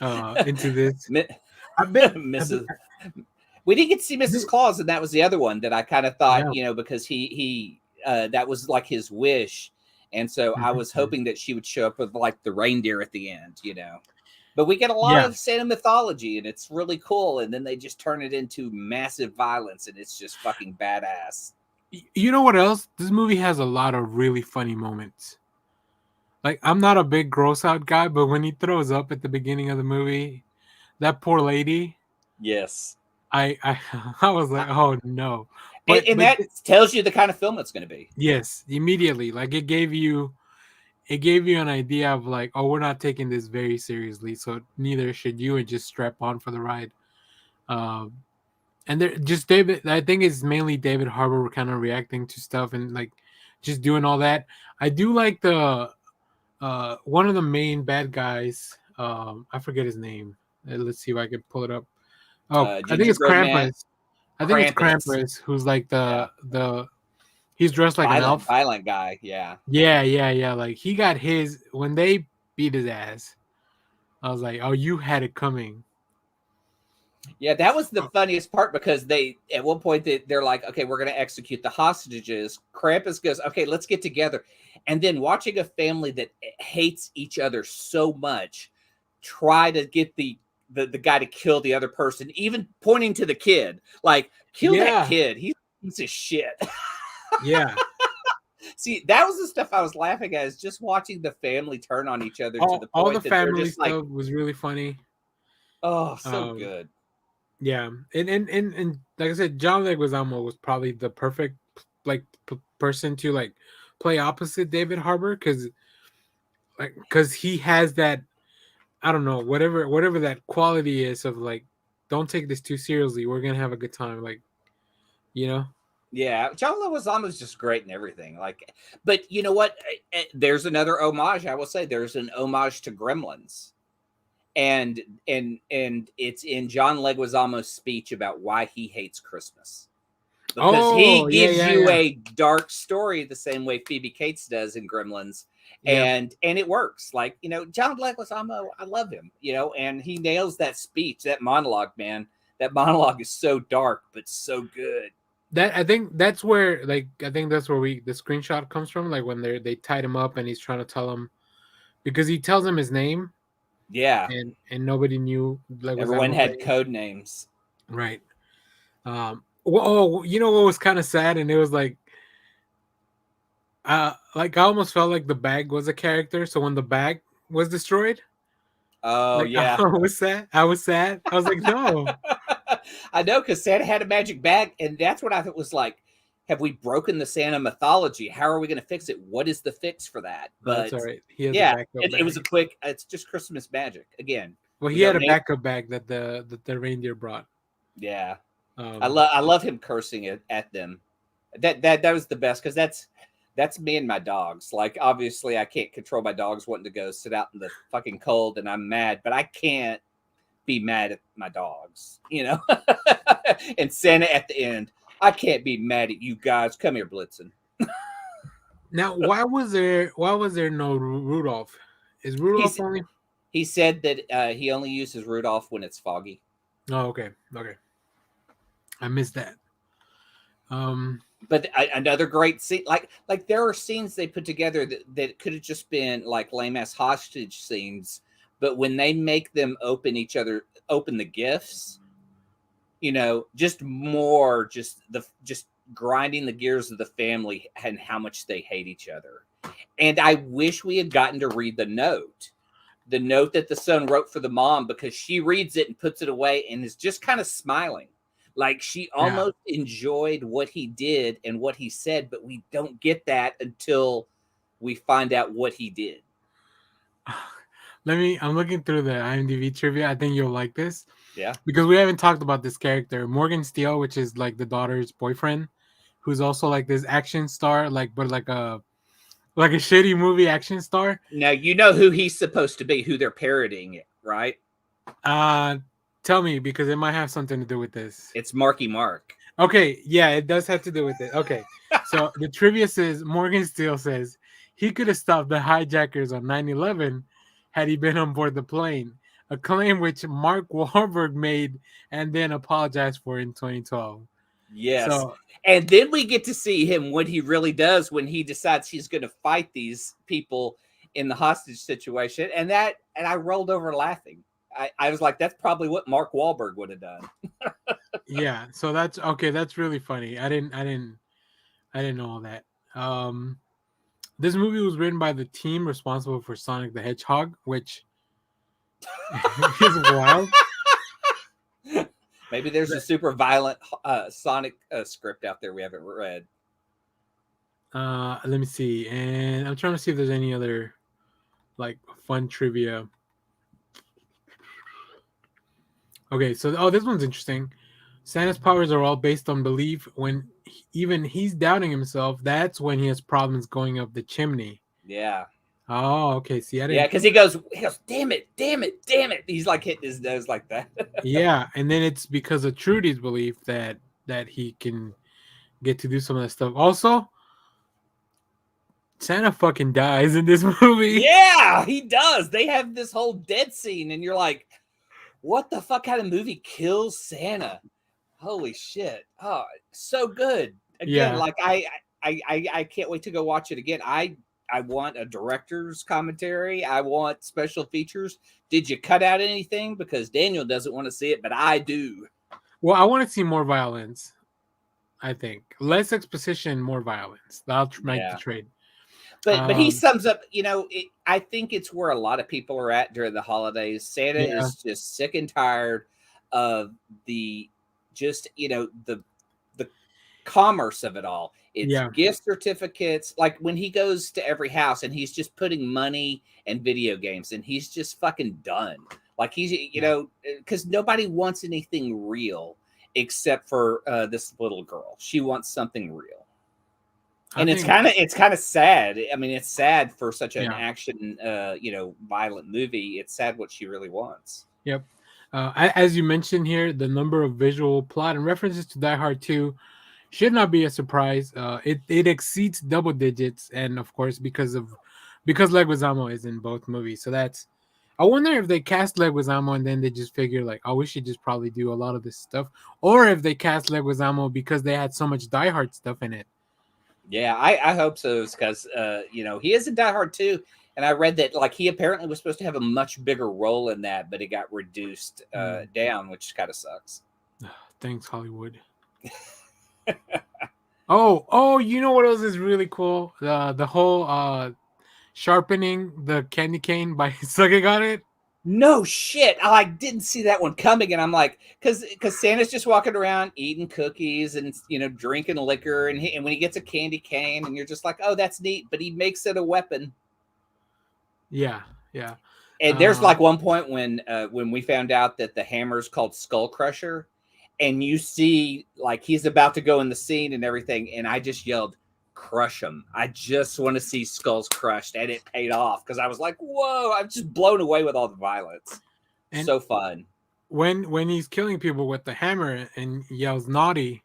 this. I bet Mrs. We didn't get to see Mrs. Claus, and that was the other one that I kind of thought, yeah. because he that was like his wish, and so I was hoping that she would show up with like the reindeer at the end, But we get a lot of Santa mythology, and it's really cool. And then they just turn it into massive violence, and it's just fucking badass. You know what else? This movie has a lot of really funny moments. Like, I'm not a big gross out guy, but when he throws up at the beginning of the movie, that poor lady. Yes. I I was like, oh no. But that tells you the kind of film it's going to be. Yes, immediately. Like, it gave you an idea of like, oh, we're not taking this very seriously, so neither should you, and just strap on for the ride. And I think it's mainly David Harbour kind of reacting to stuff and like just doing all that. I do like the one of the main bad guys. I forget his name. Let's see if I can pull it up. Oh, I think it's Krampus. Man. I think it's Krampus, who's like he's dressed like an elf. Violent guy, yeah. Yeah. Like, he got his when they beat his ass. I was like, oh, you had it coming. Yeah, that was the funniest part because at one point they're like, okay, we're going to execute the hostages. Krampus goes, okay, let's get together. And then watching a family that hates each other so much try to get the guy to kill the other person, even pointing to the kid, like, kill that kid. He's a piece of shit. Yeah. See, that was the stuff I was laughing at, is just watching the family turn on each other to the point all the that family just stuff was really funny. Oh, so good. Yeah, and like I said, John Leguizamo was probably the perfect person to like play opposite David Harbour because he has that, I don't know, whatever that quality is of like, don't take this too seriously. We're gonna have a good time, like, Yeah, John Leguizamo is just great in everything. Like, but you know what? There's another homage. I will say there's an homage to Gremlins. And it's in John Leguizamo's speech about why he hates Christmas. because he Oh, yeah, gives yeah, you yeah. a dark story the same way Phoebe Cates does in Gremlins, Yep. and it works. Like, you know, John Leguizamo, I love him, you know, and he nails that speech, that monologue, man. That monologue is so dark but so good. That I think that's where the screenshot comes from. Like when they tied him up and he's trying to tell him because he tells him his name Yeah, and nobody knew everyone Leguizamo's had name. code names. Right. Oh, you know what was kind of sad, and it was like I almost felt like the bag was a character. So when the bag was destroyed, Oh like I yeah. was sad. I was sad. I was like, no. I know, because Santa had a magic bag, and that's what I thought was like, have we broken the Santa mythology? How are we going to fix it? What is the fix for that? Oh, that's But all right. He has a yeah, backup it was a bag. quick. It's just Christmas magic again. Well, You he know, had a backup bag that the reindeer brought. yeah. Um, I love him cursing it at them. That was the best, because that's me and my dogs. Like, obviously, I can't control my dogs wanting to go sit out in the fucking cold, and I'm mad, but I can't be mad at my dogs, you know. And Santa at the end, I can't be mad at you guys. Come here, Blitzen. Now, why was there no Rudolph? Is Rudolph He's only? he said that he only uses Rudolph when it's foggy. Oh, okay, okay. I missed that. Um, But another great scene, like there are scenes they put together that could have just been like lame ass hostage scenes, but when they make them open the gifts, you know, just more, just grinding the gears of the family and how much they hate each other. And I wish we had gotten to read the note that the son wrote for the mom, because she reads it and puts it away and is just kind of smiling. Like she yeah. almost enjoyed what he did and what he said, but we don't get that until we find out what he did. I'm looking through the IMDb trivia. I think you'll like this Yeah. because we haven't talked about this character, Morgan Steele, which is like the daughter's boyfriend, who's also like this action star, but like a shitty movie action star. Now you know who he's supposed to be, who they're parodying it, right? Uh, Tell me because it might have something to do with this. It's Marky Mark. Okay, yeah, it does have to do with it. Okay, so the trivia says Morgan Steele says he could have stopped the hijackers on 9/11 had he been on board the plane, a claim which Mark Wahlberg made and then apologized for in 2012. Yes. So And then we get to see him what he really does when he decides he's going to fight these people in the hostage situation. And I rolled over laughing. I was like, that's probably what Mark Wahlberg would have done. yeah, so that's okay. That's really funny. I didn't know all that. This movie was written by the team responsible for Sonic the Hedgehog, which is wild. Maybe there's a super violent Sonic script out there we haven't read. Let me see, and I'm trying to see if there's any other like fun trivia. Okay, so this one's interesting. Santa's powers are all based on belief. When even he's doubting himself, that's when he has problems going up the chimney. Yeah. Oh, okay. See, I Yeah, didn't. because he goes, damn it, damn it, damn it. He's like hitting his nose like that. Yeah, and then it's because of Trudy's belief that he can get to do some of that stuff. Also, Santa fucking dies in this movie. Yeah, he does. They have this whole dead scene, and you're like, what the fuck kind of movie kills Santa? Holy shit. Oh, so good. Again, Yeah. like I can't wait to go watch it again. I want a director's commentary. I want special features. Did you cut out anything? Because Daniel doesn't want to see it, but I do. Well, I want to see more violence. I think less exposition, more violence. That'll make the Yeah. trade. But he sums up, you know, I think it's where a lot of people are at during the holidays. Santa Yeah. is just sick and tired of the just, you know, the commerce of it all. It's Yeah. gift certificates. Like when he goes to every house and he's just putting money and video games, and he's just fucking done. Like he's, you know, because nobody wants anything real except for this little girl. She wants something real. And it's kind of sad. I mean, it's sad for such an action, you know, violent movie. It's sad what she really wants. Yep. As you mentioned here, the number of visual plot and references to Die Hard 2 should not be a surprise. It exceeds double digits, and of course because Leguizamo is in both movies, so that's. I wonder if they cast Leguizamo and then they just figure like, oh, we should just probably do a lot of this stuff, or if they cast Leguizamo because they had so much Die Hard stuff in it. Yeah, I hope so, because he is in Die Hard too, and I read that like he apparently was supposed to have a much bigger role in that, but it got reduced down, which kind of sucks. Thanks, Hollywood. Oh, you know what else is really cool? The whole sharpening the candy cane by sucking on it. No shit, I didn't see that one coming, and I'm like, because Santa's just walking around eating cookies and drinking liquor, and when he gets a candy cane, and you're just like, oh, that's neat, but he makes it a weapon. Yeah. And there's like one point when we found out that the hammer is called Skull Crusher, and you see like he's about to go in the scene and everything, and I just yelled, crush him. I just want to see skulls crushed, and it paid off because I was like, whoa, I'm just blown away with all the violence. And so fun. When he's killing people with the hammer and yells naughty,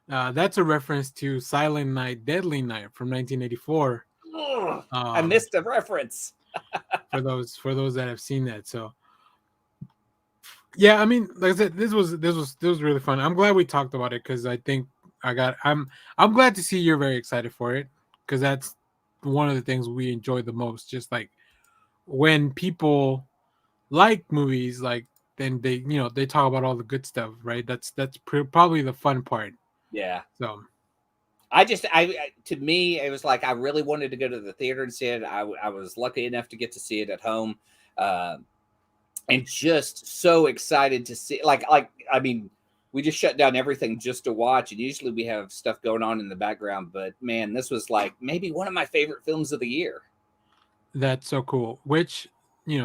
that's a reference to Silent Night, Deadly Night from 1984. I missed a reference. for those that have seen that. So yeah, I mean, like I said, this was really fun. I'm glad we talked about it because I think I'm glad to see you're very excited for it, because that's one of the things we enjoy the most. Just like when people like movies, like then they they talk about all the good stuff, right? That's probably the fun part. Yeah. So to me, it was like I really wanted to go to the theater and see it. I was lucky enough to get to see it at home, and just so excited to see. Like I mean, we just shut down everything just to watch. And usually we have stuff going on in the background, but man, this was like maybe one of my favorite films of the year. That's so cool. Which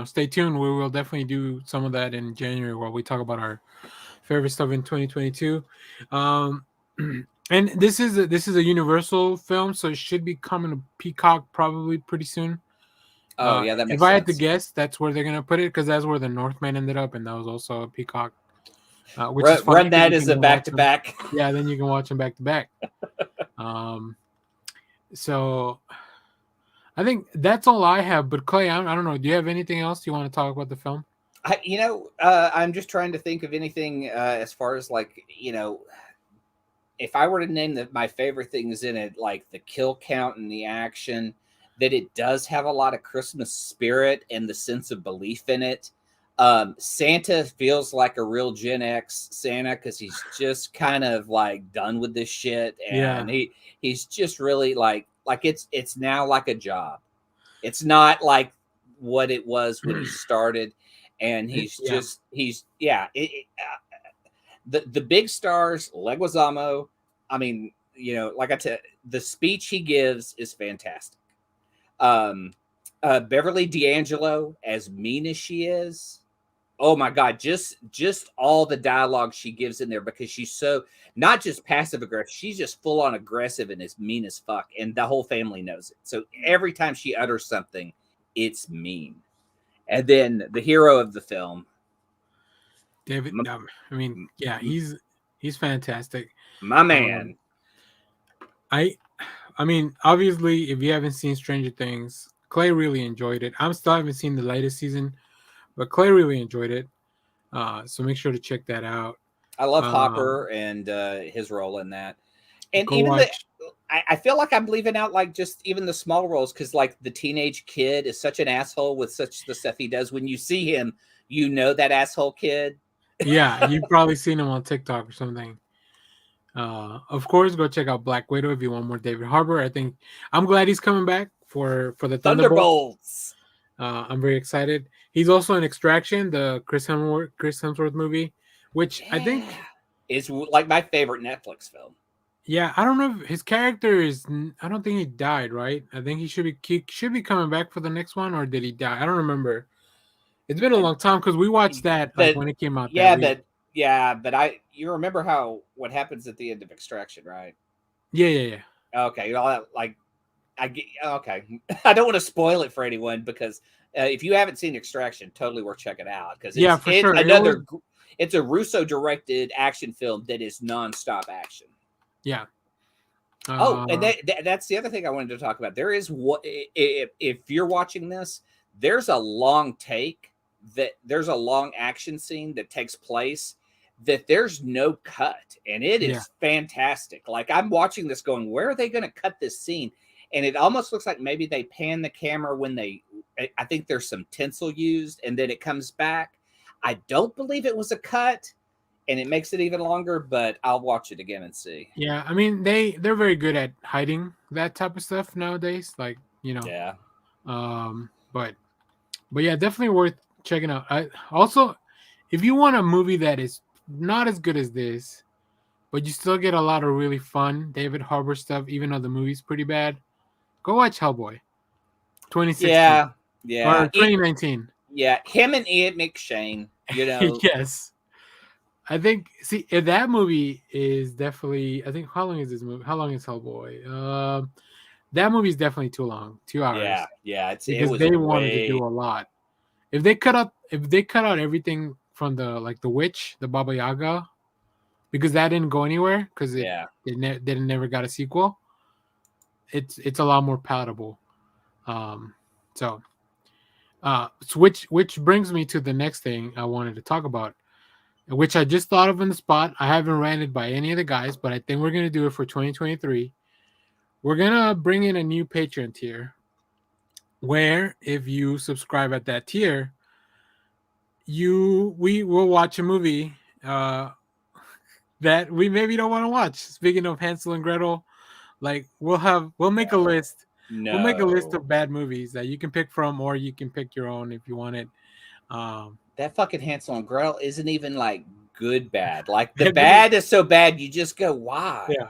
stay tuned. We will definitely do some of that in January while we talk about our favorite stuff in 2022. And this is a Universal film, so it should be coming to Peacock probably pretty soon. Oh yeah, that makes sense. If I had to guess, that's where they're gonna put it, because that's where the Northman ended up, and that was also a Peacock. Which is funny, run that as a back-to-back. Yeah, then you can watch them back to back. So I think that's all I have. But Clay, I don't know. Do you have anything else you want to talk about the film? I'm just trying to think of anything as far as like if I were to name my favorite things in it, like the kill count and the action, that it does have a lot of Christmas spirit and the sense of belief in it. Santa feels like a real Gen X Santa because he's just kind of like done with this shit, and he's just really like it's now like a job. It's not like what it was when he started, and the big stars, Leguizamo. I mean, like I said, the speech he gives is fantastic. Beverly D'Angelo, as mean as she is, oh my God, just all the dialogue she gives in there, because she's so not just passive aggressive, she's just full on aggressive and is mean as fuck, and the whole family knows it. So every time she utters something, it's mean. And then the hero of the film, David. I mean, yeah, he's fantastic. My man. I mean, obviously, if you haven't seen Stranger Things, Clay really enjoyed it. I still haven't seen the latest season, but Clay really enjoyed it. So make sure to check that out. I love Hopper and his role in that. And even I feel like I'm leaving out like just even the small roles, because like the teenage kid is such an asshole with such the stuff he does. When you see him, that asshole kid. Yeah, you've probably seen him on TikTok or something. Of course, go check out Black Widow if you want more David Harbour. I'm glad he's coming back for the Thunderbolts. I'm very excited. He's also in Extraction, the Chris Hemsworth movie, which I think is like my favorite Netflix film. Yeah, I don't know if his character is. I don't think he died, right? I think he should be coming back for the next one, or did he die? I don't remember. It's been a long time because we watched that when it came out. But you remember what happens at the end of Extraction, right? Yeah. Okay, okay. I don't want to spoil it for anyone, because if you haven't seen Extraction, totally worth checking out, because sure. It's a Russo directed action film that is nonstop action. Yeah, Oh, and Uh, that's the other thing I wanted to talk about. There is what if you're watching this, there's a long take there's a long action scene that takes place that there's no cut, and it yeah, is fantastic. Like I'm watching this going, where are they going to cut this scene? And it almost looks like maybe they pan the camera when I think there's some tinsel used, and then it comes back. I don't believe it was a cut, and it makes it even longer, but I'll watch it again and see. yeah. I mean, they're very good at hiding that type of stuff nowadays. Like, Yeah. but yeah, definitely worth checking out. I also, if you want a movie that is not as good as this, but you still get a lot of really fun David Harbour stuff, even though the movie's pretty bad, go watch Hellboy 2016 Yeah. Yeah. or 2019. Yeah, him and Ian McShane, you know. Yes. I think if that movie is definitely, I think, how long is this movie? How long is Hellboy? That movie is definitely too long, 2 hours, Yeah, yeah, it because was they wanted to way. do a lot. If they cut out everything from the witch, the Baba Yaga, because that didn't go anywhere because Yeah. it never got a sequel. It's a lot more palatable. Um, so which brings me to the next thing I wanted to talk about, which I just thought of on the spot. I haven't ran it by any of the guys, but I think we're gonna do it for 2023. We're gonna bring in a new Patreon tier, where if you subscribe at that tier, we will watch a movie that we maybe don't want to watch. Speaking of Hansel and Gretel, like we'll make a list. We'll make a list No. of bad movies that you can pick from, or you can pick your own if you want it. Um, That fucking Hansel and Gretel isn't even like good bad. Like the and then bad is so bad you just go, why? yeah,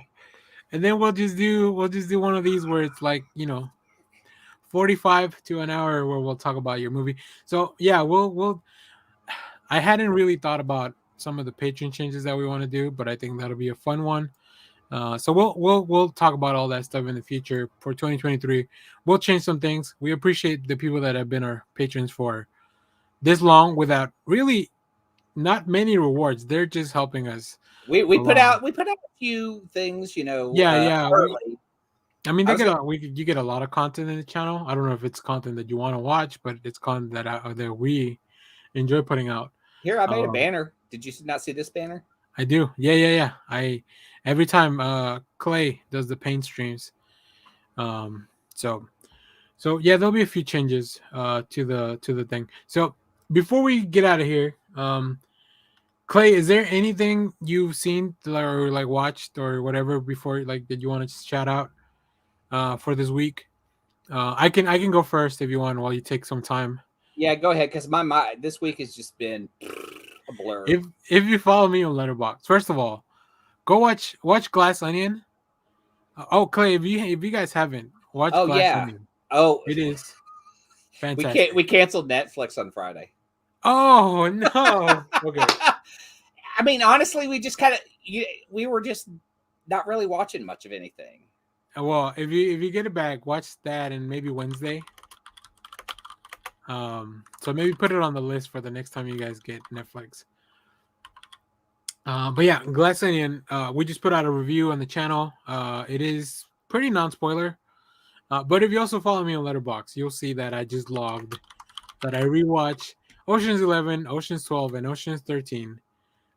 and then we'll just do one of these where it's like 45 to an hour where we'll talk about your movie. So yeah, we'll. I hadn't really thought about some of the Patreon changes that we want to do, but I think that'll be a fun one. So we'll talk about all that stuff in the future for 2023. We'll change some things. We appreciate the people that have been our patrons for this long without really not many rewards. They're just helping us We put along. out a few things, Yeah, yeah. early. I mean, I was gonna you get a lot of content in the channel. I don't know if it's content that you want to watch, but it's content that we enjoy putting out. here I made a Um, banner. Did you not see this banner? I do. Yeah, yeah, yeah. I every time Clay does the paint streams. Um, so yeah, there'll be a few changes to the thing. So before we get out of here, Clay, is there anything you've seen or like watched or whatever before like that you want to shout out for this week? I can go first if you want while you take some time. Yeah, go ahead, because my this week has just been a blur. If you follow me on Letterboxd, first of all, go watch Glass Onion. Oh, Clay, if you guys haven't watched Oh Glass yeah. Onion, Oh, it is fantastic. we canceled Netflix on Friday. Oh no. Okay. I mean, honestly, we just kind of we were just not really watching much of anything. Well, if you get it back, watch that and maybe Wednesday. So maybe put it on the list for the next time you guys get Netflix. But yeah, Glass Onion. We just put out a review on the channel. It is pretty non-spoiler. But if you also follow me on Letterboxd, you'll see that I just logged that I rewatch Ocean's 11, Ocean's 12, and Ocean's 13.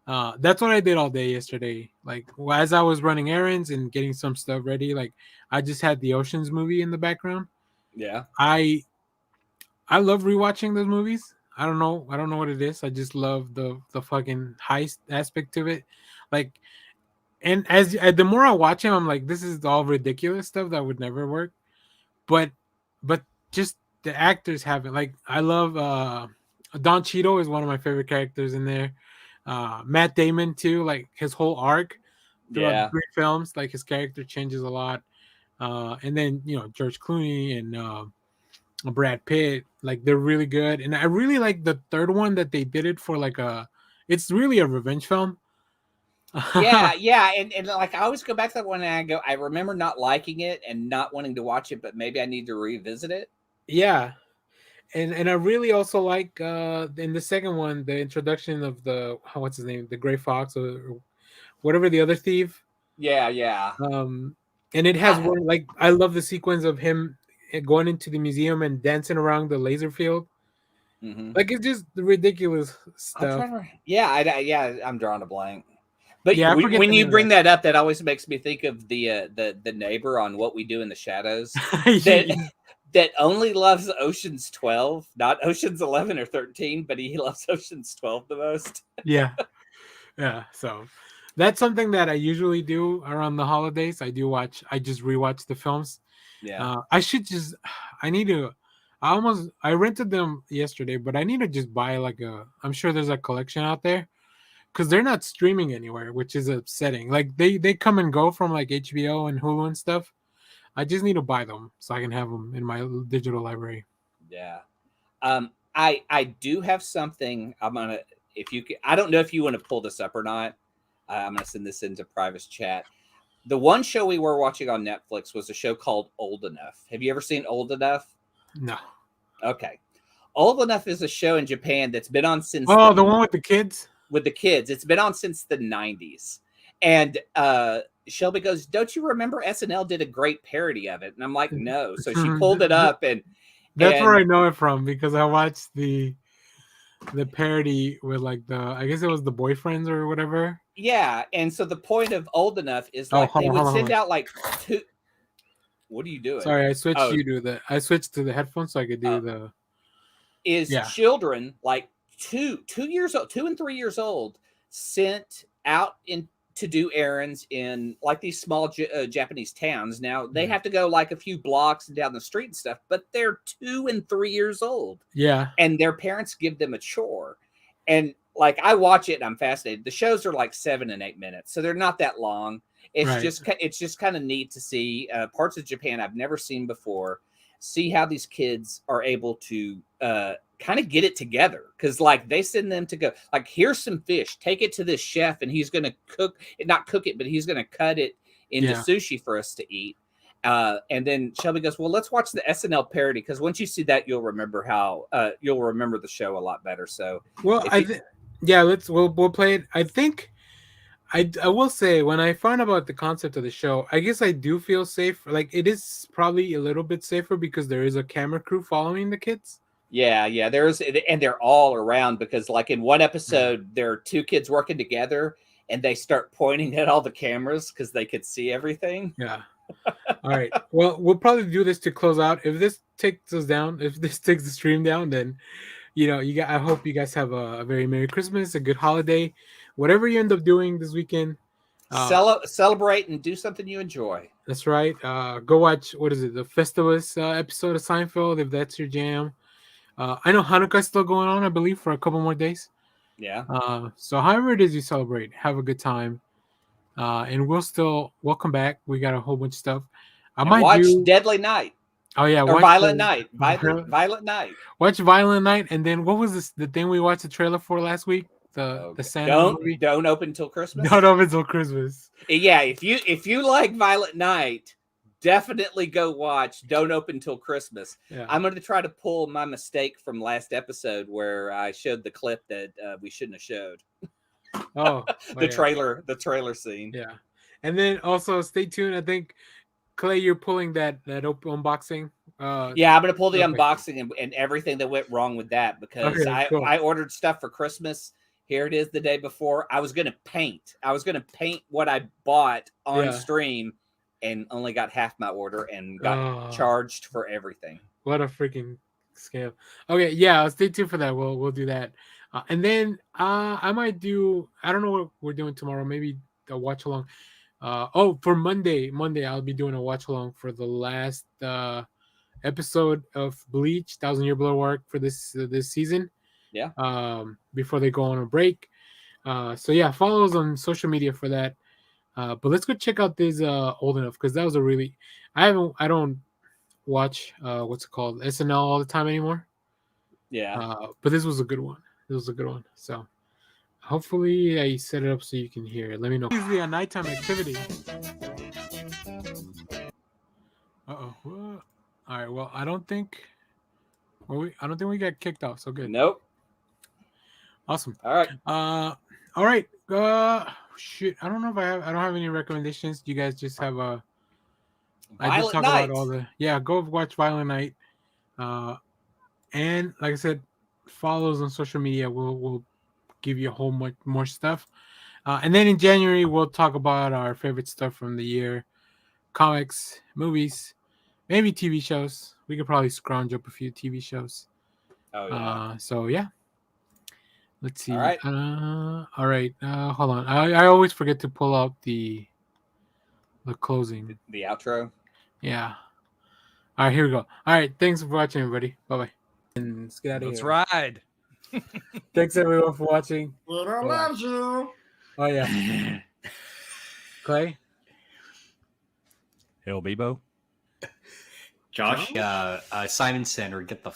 That's what I did all day yesterday. Like as I was running errands and getting some stuff ready, like I just had the Ocean's movie in the background. Yeah. I love rewatching those movies. I don't know what it is. I just love the fucking heist aspect of it. Like, and as the more I watch him, I'm like, this is all ridiculous stuff that would never work. But just the actors have it. Like I love Don Cheadle is one of my favorite characters in there. Matt Damon too, like his whole arc throughout the Yeah. three films, like his character changes a lot. And then George Clooney and Brad Pitt, like they're really good. And I really like the third one that they did it for it's really a revenge film. Yeah, yeah, and like I always go back to that one and I go, I remember not liking it and not wanting to watch it, but maybe I need to revisit it. Yeah. And I really also like in the second one the introduction of what's his name, the Gray Fox or whatever the other thief. Yeah, yeah. Um And it has Ah, one like I love the sequence of him going into the museum and dancing around the laser field. mhm. Like it's just ridiculous I'm stuff. trying to. Yeah, yeah. I'm drawing a blank. But Yeah, I forget when the you name of bring that up, that always makes me think of the neighbor on What We Do in the Shadows that that. that only loves Ocean's 12, not Ocean's 11 or 13, but he loves Ocean's 12 the most. Yeah, yeah. So that's something that I usually do around the holidays. I just rewatch the films. Yeah. I should just. I need to. I rented them yesterday, but I need to just buy like a. I'm sure there's a collection out there because they're not streaming anywhere, which is upsetting. Like they come and go from like HBO and Hulu and stuff. I just need to buy them so I can have them in my digital library. Yeah. I do have something. I'm gonna if you can, I don't know if you want to pull this up or not. I'm gonna send this into private chat. The one show we were watching on Netflix was a show called Old Enough. Have you ever seen Old Enough? No. Okay. Old Enough is a show in Japan that's been on since Oh, the one with the kids. with the kids. It's been on since the 90s. And Shelby goes, "Don't you remember SNL did a great parody of it?" And I'm like, "No." So she pulled it up That's where and I know it from because I watched the parody with like the I guess it was the boyfriends or whatever. yeah, and so the point of Old Enough is Oh, like hold they on, would hold on, hold send on. out like two. What are you doing? Sorry, Oh, I switched to the headphones so I could do the is yeah. children like 2 years old, 2 and 3 years old, sent out in to do errands in like these small Japanese towns. Now they Yeah. have to go like a few blocks and down the street and stuff, but they're 2 and 3 years old, Yeah. and their parents give them a chore. And like I watch it and I'm fascinated. The shows are like 7 and 8 minutes, so they're not that long. Right. It's just kind of neat to see parts of Japan I've never seen before. See how these kids are able to kind of get it together, because like they send them to go like, here's some fish, take it to this chef and he's going to not cook it, but he's going to cut it into Yeah. sushi for us to eat. And then Shelby goes, well, let's watch the SNL parody, because once you see that, you'll remember the show a lot better. So Well, if you, yeah, we'll play it. I think I will say when I found about the concept of the show, I guess I do feel safe. Like it is probably a little bit safer because there is a camera crew following the kids. yeah, and they're all around, because like in one episode, there are two kids working together and they start pointing at all the cameras because they could see everything. Yeah. All right. Well, we'll probably do this to close out. If this takes us down, if this takes the stream down, then I hope you guys have a very Merry Christmas, a good holiday, whatever you end up doing this weekend. Celebrate and do something you enjoy. That's right. Go watch what is it, the Festivus episode of Seinfeld if that's your jam. I know Hanukkah's still going on, I believe, for a couple more days. Yeah. So however it is you celebrate, have a good time. And we'll come back. We got a whole bunch of stuff. I And might watch do. Deadly Night Oh yeah, or watch Violent Night. Violent Night. watch Violent Night, and then what was this? The thing we watched the trailer for last week, the Santa movie. Don't open till Christmas. Not up until Christmas. Yeah, if you like Violent Night, definitely go watch Don't Open Till Christmas. Yeah. I'm going to try to pull my mistake from last episode where I showed the clip that we shouldn't have showed. Oh, the trailer scene. Yeah, and then also stay tuned. I think Clay, you're pulling that unboxing. Yeah, I'm gonna pull the okay. unboxing and everything that went wrong with that, because cool. I ordered stuff for Christmas. Here it is the day before. I was gonna paint what I bought on stream, and only got half my order and got charged for everything. What a freaking scam. Okay, yeah, stay tuned for that. We'll do that. And then I might do, I don't know what we're doing tomorrow, maybe a watch along. For Monday I'll be doing a watch along for the last episode of Bleach, 1,000 Year Blood Work for this season. Yeah. Before they go on a break. So yeah, follow us on social media for that. But let's go check out this Old Enough, because that was a really I don't watch what's it called, SNL all the time anymore. Yeah. But this was a good one. So hopefully I set it up so you can hear it. Let me know. Usually a nighttime activity. All right. Well, I don't think we got kicked off. So good. Nope. Awesome. All right. All right. Shit. I don't know if I don't have any recommendations. You guys just have I did Violent talk Night. about all the go watch Violent Night. And like I said, follows on social media. We'll give you a whole much more stuff. And then in January we'll talk about our favorite stuff from the year, comics, movies, maybe TV shows. We could probably scrounge up a few TV shows. Oh yeah. So yeah. Let's see. All right. All right. Hold on. I always forget to pull out the closing. The outro. Yeah. All right, here we go. All right, thanks for watching, everybody. Bye bye. And let's get out of Let's here. ride. Thanks everyone for watching. Twitter loves you. Oh yeah. Clay. Hell, Bebo. Josh, Simon Center, get the